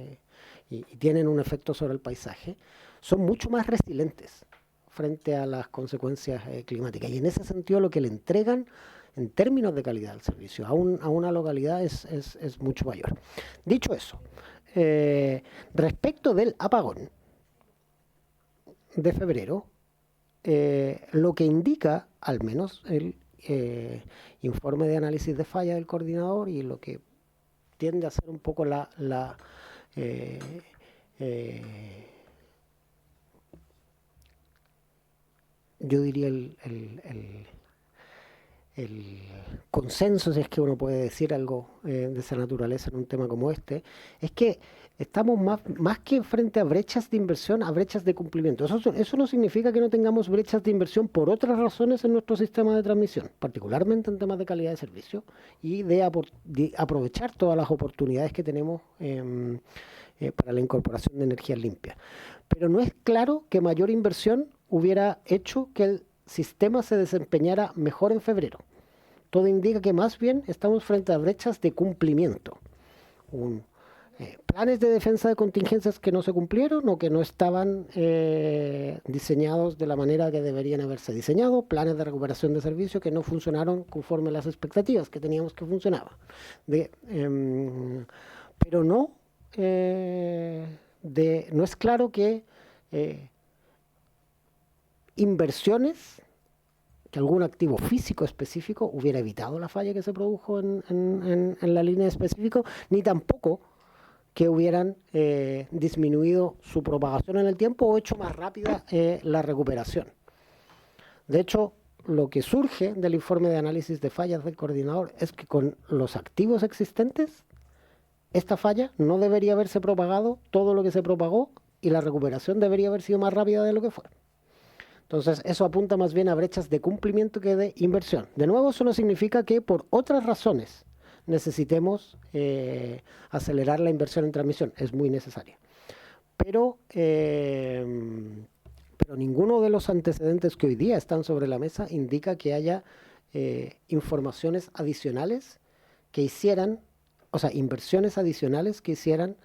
C: y tienen un efecto sobre el paisaje, son mucho más resilientes frente a las consecuencias climáticas. Y en ese sentido lo que le entregan en términos de calidad del servicio a una localidad es mucho mayor. Dicho eso, respecto del apagón de febrero, lo que indica, al menos el informe de análisis de falla del coordinador, y lo que tiende a ser un poco yo diría el consenso, si es que uno puede decir algo de esa naturaleza en un tema como este, es que estamos más que frente a brechas de inversión, a brechas de cumplimiento. Eso no significa que no tengamos brechas de inversión por otras razones en nuestro sistema de transmisión, particularmente en temas de calidad de servicio y de aprovechar todas las oportunidades que tenemos para la incorporación de energías limpias. Pero no es claro que mayor inversión hubiera hecho que el sistema se desempeñara mejor en febrero. Todo indica que más bien estamos frente a brechas de cumplimiento. Planes de defensa de contingencias que no se cumplieron o que no estaban diseñados de la manera que deberían haberse diseñado, planes de recuperación de servicios que no funcionaron conforme a las expectativas que teníamos que funcionaban. Pero no es claro que inversiones, que algún activo físico específico hubiera evitado la falla que se produjo en la línea específica, ni tampoco que hubieran disminuido su propagación en el tiempo o hecho más rápida la recuperación. De hecho, lo que surge del informe de análisis de fallas del coordinador es que con los activos existentes, esta falla no debería haberse propagado todo lo que se propagó y la recuperación debería haber sido más rápida de lo que fue. Entonces, eso apunta más bien a brechas de cumplimiento que de inversión. De nuevo, eso no significa que por otras razones necesitemos acelerar la inversión en transmisión. Es muy necesaria. Pero ninguno de los antecedentes que hoy día están sobre la mesa indica que haya informaciones adicionales que hicieran, o sea, inversiones adicionales que hicieran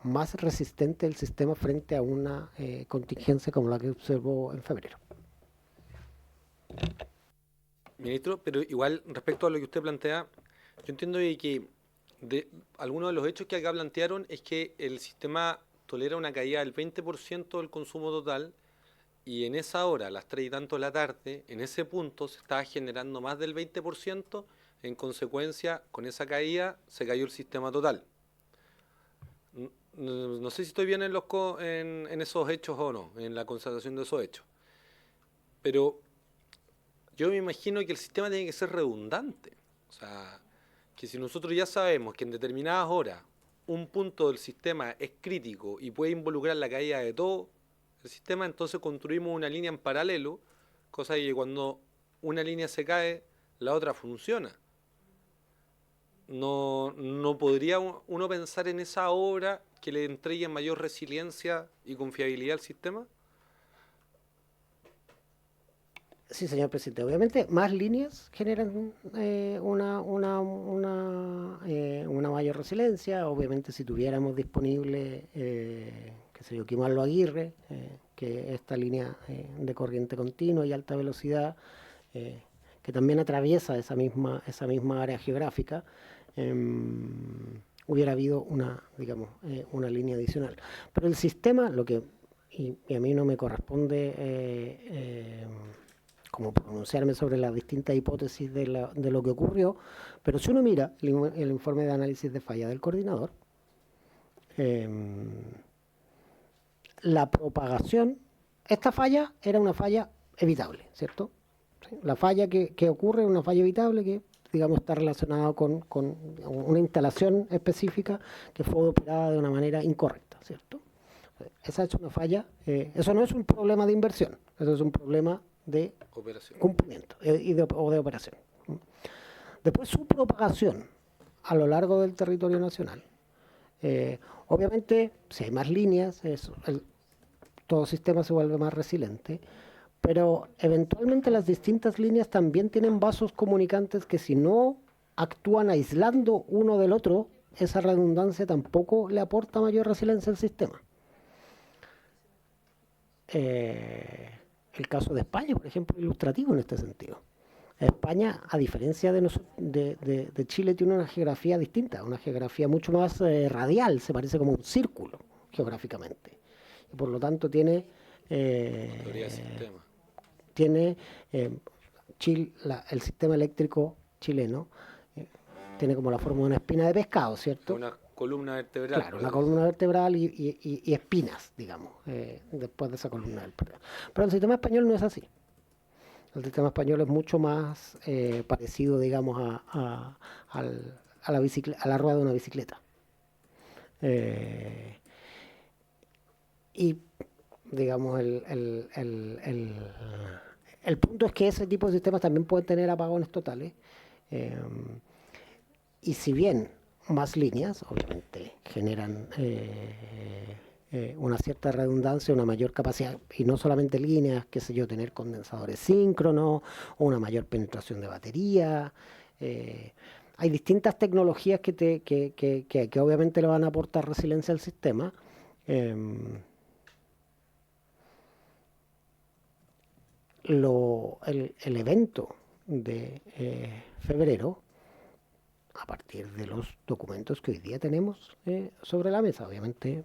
C: más resistente el sistema frente a una contingencia como la que observó en febrero.
A: Ministro, pero igual respecto a lo que usted plantea, yo entiendo que algunos de los hechos que acá plantearon es que el sistema tolera una caída del 20% del consumo total y en esa hora, a las 3 y tanto de la tarde, en ese punto se estaba generando más del 20%, en consecuencia, con esa caída se cayó el sistema total. No sé si estoy bien en esos hechos o no, en la constatación de esos hechos, pero yo me imagino que el sistema tiene que ser redundante. O sea, que si nosotros ya sabemos que en determinadas horas un punto del sistema es crítico y puede involucrar la caída de todo el sistema, entonces construimos una línea en paralelo, cosa que cuando una línea se cae, la otra funciona. No podría uno pensar en esa obra que le entregue mayor resiliencia y confiabilidad al sistema.
C: Sí, señor presidente. Obviamente, más líneas generan una mayor resiliencia. Obviamente, si tuviéramos disponible, qué sé yo, Quimarlo Aguirre, que esta línea de corriente continua y alta velocidad, que también atraviesa esa misma área geográfica, hubiera habido digamos, una línea adicional. Pero el sistema, y a mí no me corresponde como pronunciarme sobre las distintas hipótesis de lo que ocurrió, pero si uno mira el informe de análisis de falla del coordinador, la propagación, esta falla era una falla evitable, ¿cierto? ¿Sí? La falla que ocurre es una falla evitable que, digamos, está relacionada con una instalación específica que fue operada de una manera incorrecta, ¿cierto? Esa es una falla, eso no es un problema de inversión, eso es un problema de
A: Operación.
C: cumplimiento o de operación. Después su propagación a lo largo del territorio nacional. Obviamente, si hay más líneas, todo sistema se vuelve más resiliente, pero eventualmente las distintas líneas también tienen vasos comunicantes que si no actúan aislando uno del otro, esa redundancia tampoco le aporta mayor resiliencia al sistema. El caso de España, por ejemplo, es ilustrativo en este sentido. España, a diferencia de Chile, tiene una geografía distinta, una geografía mucho más radial, se parece como un círculo geográficamente. Y por lo tanto tiene el sistema eléctrico chileno tiene como la forma de una espina de pescado, ¿cierto?
A: Una columna vertebral.
C: Claro, una columna vertebral y espinas, digamos, después de esa columna vertebral. Pero el sistema español no es así. El sistema español es mucho más parecido, digamos, a la rueda de una bicicleta. Y, digamos, el punto es que ese tipo de sistemas también pueden tener apagones totales. Y si bien más líneas, obviamente, generan una cierta redundancia, una mayor capacidad, y no solamente líneas, qué sé yo, tener condensadores síncronos, o una mayor penetración de batería. Hay distintas tecnologías que obviamente le van a aportar resiliencia al sistema. El evento de febrero, a partir de los documentos que hoy día tenemos sobre la mesa. Obviamente,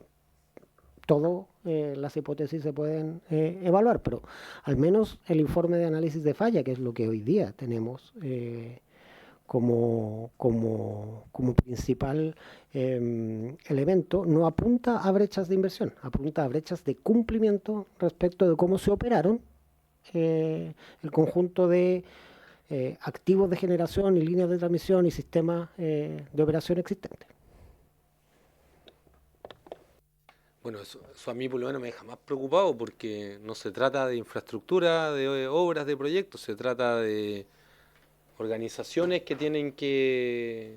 C: todas las hipótesis se pueden evaluar, pero al menos el informe de análisis de falla, que es lo que hoy día tenemos como principal elemento, no apunta a brechas de inversión, apunta a brechas de cumplimiento respecto de cómo se operaron el conjunto de activos de generación y líneas de transmisión y sistemas de operación existentes.
A: Bueno, eso a mí por lo menos me deja más preocupado porque no se trata de infraestructura, de obras, de proyectos, se trata de organizaciones que tienen que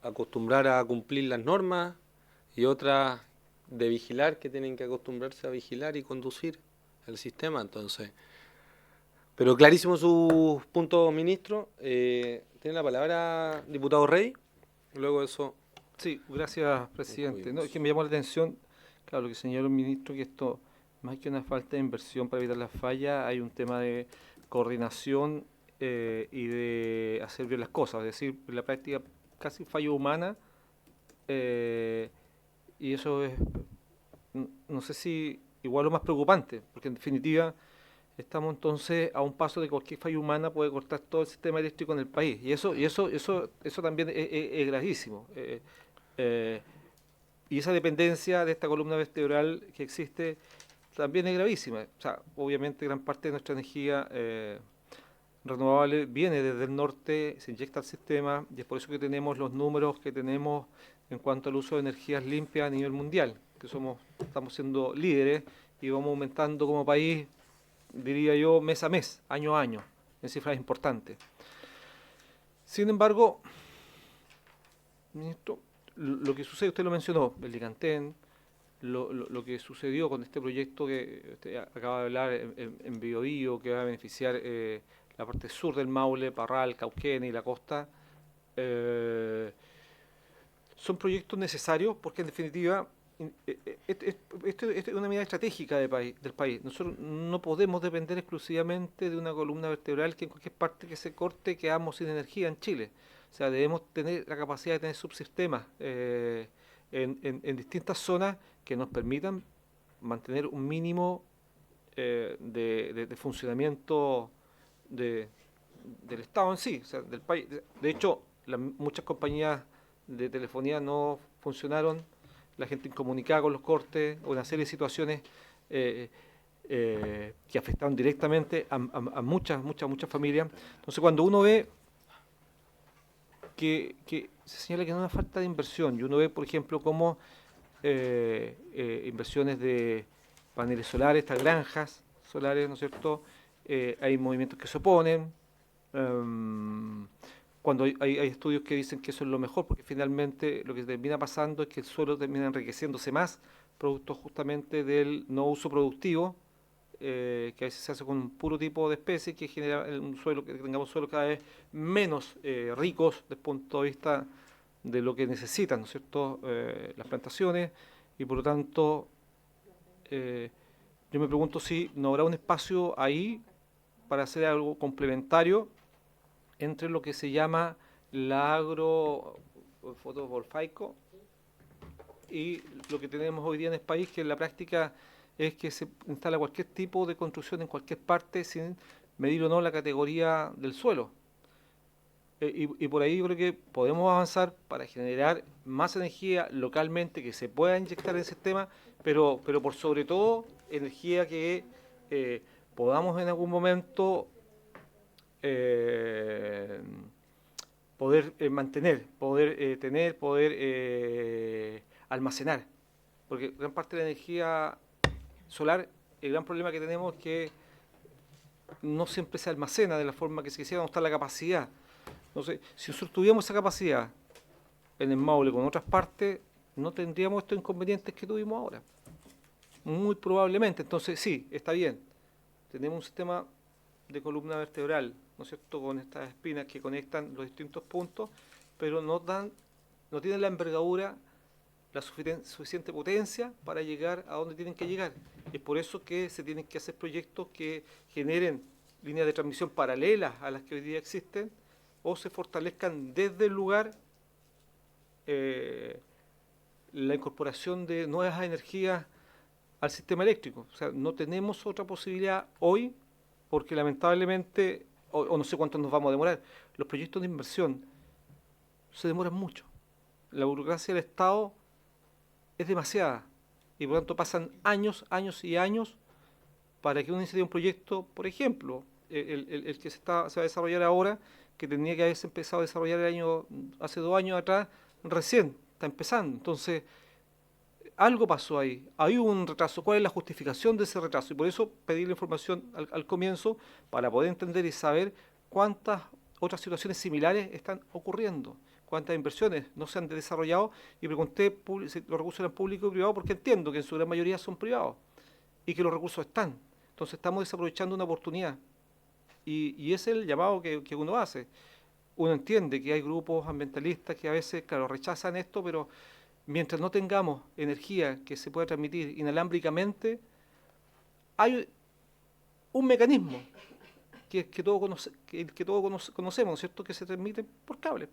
A: acostumbrar a cumplir las normas y otras de vigilar que tienen que acostumbrarse a vigilar y conducir el sistema. Entonces, pero clarísimo sus puntos, ministro. Tiene la palabra diputado Rey. Luego de eso.
D: Sí, gracias, presidente. No, es que me llamó la atención, claro, lo que señaló el ministro, que esto, más que una falta de inversión para evitar las fallas, hay un tema de coordinación y de hacer bien las cosas, es decir, en la práctica casi fallo humana, y eso es, no sé si igual lo más preocupante, porque en definitiva estamos entonces a un paso de que cualquier falla humana puede cortar todo el sistema eléctrico en el país, y eso también es gravísimo. Y esa dependencia de esta columna vertebral que existe también es gravísima. O sea, obviamente gran parte de nuestra energía renovable viene desde el norte, se inyecta al sistema, y es por eso que tenemos los números que tenemos en cuanto al uso de energías limpias a nivel mundial, que estamos siendo líderes y vamos aumentando como país, diría yo, mes a mes, año a año, en cifras importantes. Sin embargo, ministro, lo que sucede, usted lo mencionó, el Licantén, lo que sucedió con este proyecto que usted acaba de hablar en Biobío, que va a beneficiar la parte sur del Maule, Parral, Cauquenes y la costa, son proyectos necesarios porque en definitiva esto es una medida estratégica del país. Nosotros no podemos depender exclusivamente de una columna vertebral que en cualquier parte que se corte quedamos sin energía en Chile. O sea, debemos tener la capacidad de tener subsistemas en distintas zonas que nos permitan mantener un mínimo de funcionamiento del Estado en sí, o sea, del país. De hecho, muchas compañías de telefonía no funcionaron, la gente incomunicada con los cortes, una serie de situaciones que afectaron directamente a muchas familias. Entonces, cuando uno ve que se señala que no hay una falta de inversión, y uno ve, por ejemplo, cómo inversiones de paneles solares, estas granjas solares, ¿no es cierto?, hay movimientos que se oponen, cuando hay estudios que dicen que eso es lo mejor, porque finalmente lo que termina pasando es que el suelo termina enriqueciéndose más, producto justamente del no uso productivo, que a veces se hace con un puro tipo de especie que genera que tengamos suelos cada vez menos ricos desde el punto de vista de lo que necesitan, ¿no es cierto?, las plantaciones, y por lo tanto yo me pregunto si no habrá un espacio ahí para hacer algo complementario entre lo que se llama la agrofotovoltaico y lo que tenemos hoy día en el país, que en la práctica es que se instala cualquier tipo de construcción en cualquier parte sin medir o no la categoría del suelo. Y por ahí yo creo que podemos avanzar para generar más energía localmente que se pueda inyectar en el sistema, pero por sobre todo energía que podamos en algún momento poder mantener, poder tener, poder almacenar. Porque gran parte de la energía solar, el gran problema que tenemos es que no siempre se almacena de la forma que se quisiera, no está la capacidad. Entonces, si nosotros tuviéramos esa capacidad en el Maule con otras partes, no tendríamos estos inconvenientes que tuvimos ahora. Muy probablemente. Entonces, sí, está bien. Tenemos un sistema de columna vertebral, ¿no es cierto?, con estas espinas que conectan los distintos puntos, pero no tienen la envergadura, la suficiente potencia para llegar a donde tienen que llegar. Y es por eso que se tienen que hacer proyectos que generen líneas de transmisión paralelas a las que hoy día existen, o se fortalezcan desde el lugar la incorporación de nuevas energías al sistema eléctrico. O sea, no tenemos otra posibilidad hoy, porque lamentablemente, o no sé cuánto nos vamos a demorar, los proyectos de inversión se demoran mucho. La burocracia del Estado es demasiada, y por lo tanto pasan años y años para que uno inicie un proyecto, por ejemplo, el que se va a desarrollar ahora, que tenía que haberse empezado a desarrollar hace 2 años atrás, recién está empezando. Entonces, algo pasó ahí, hay un retraso. ¿Cuál es la justificación de ese retraso? Y por eso pedí la información al comienzo para poder entender y saber cuántas otras situaciones similares están ocurriendo, cuántas inversiones no se han desarrollado, y pregunté si los recursos eran públicos y privados, porque entiendo que en su gran mayoría son privados y que los recursos están. Entonces estamos desaprovechando una oportunidad. Y ese es el llamado que uno hace. Uno entiende que hay grupos ambientalistas que a veces, claro, rechazan esto, pero mientras no tengamos energía que se pueda transmitir inalámbricamente, hay un mecanismo que todos conocemos, ¿no es cierto?, que se transmite por cable,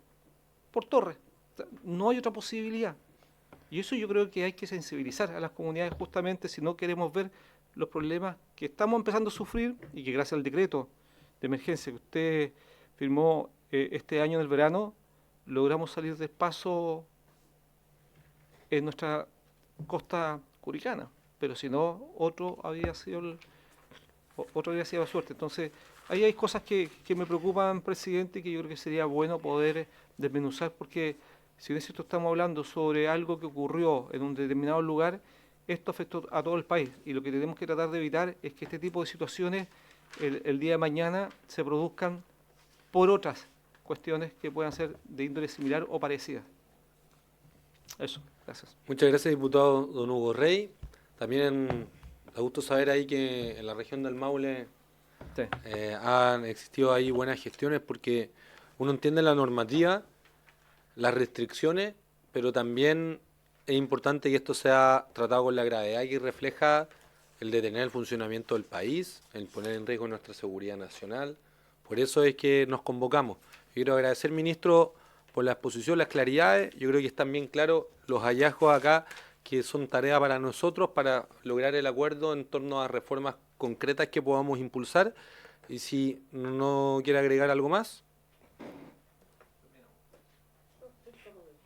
D: por torre. O sea, no hay otra posibilidad. Y eso yo creo que hay que sensibilizar a las comunidades justamente si no queremos ver los problemas que estamos empezando a sufrir y que gracias al decreto de emergencia que usted firmó este año en el verano, logramos salir del paso en nuestra costa curicana. Pero si no, otro habría sido la suerte. Entonces, ahí hay cosas que me preocupan, presidente, y que yo creo que sería bueno poder desmenuzar, porque si bien cierto estamos hablando sobre algo que ocurrió en un determinado lugar, esto afectó a todo el país. Y lo que tenemos que tratar de evitar es que este tipo de situaciones el día de mañana se produzcan por otras cuestiones que puedan ser de índole similar o parecida. Eso, gracias.
A: Muchas gracias, diputado don Hugo Rey. También da gusto saber ahí que en la región del Maule
D: Sí.
A: han existido ahí buenas gestiones, porque uno entiende la normativa, las restricciones, pero también es importante que esto sea tratado con la gravedad que refleja el detener el funcionamiento del país, el poner en riesgo nuestra seguridad nacional. Por eso es que nos convocamos. Yo quiero agradecer, ministro, por la exposición, las claridades. Yo creo que están bien claros los hallazgos acá, que son tarea para nosotros para lograr el acuerdo en torno a reformas concretas que podamos impulsar. Y si no quiere agregar algo más.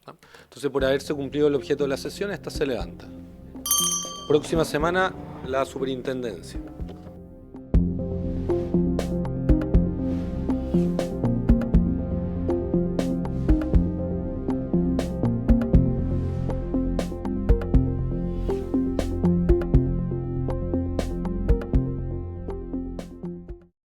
A: ¿No? Entonces, por haberse cumplido el objeto de la sesión, esta se levanta. Próxima semana, la superintendencia.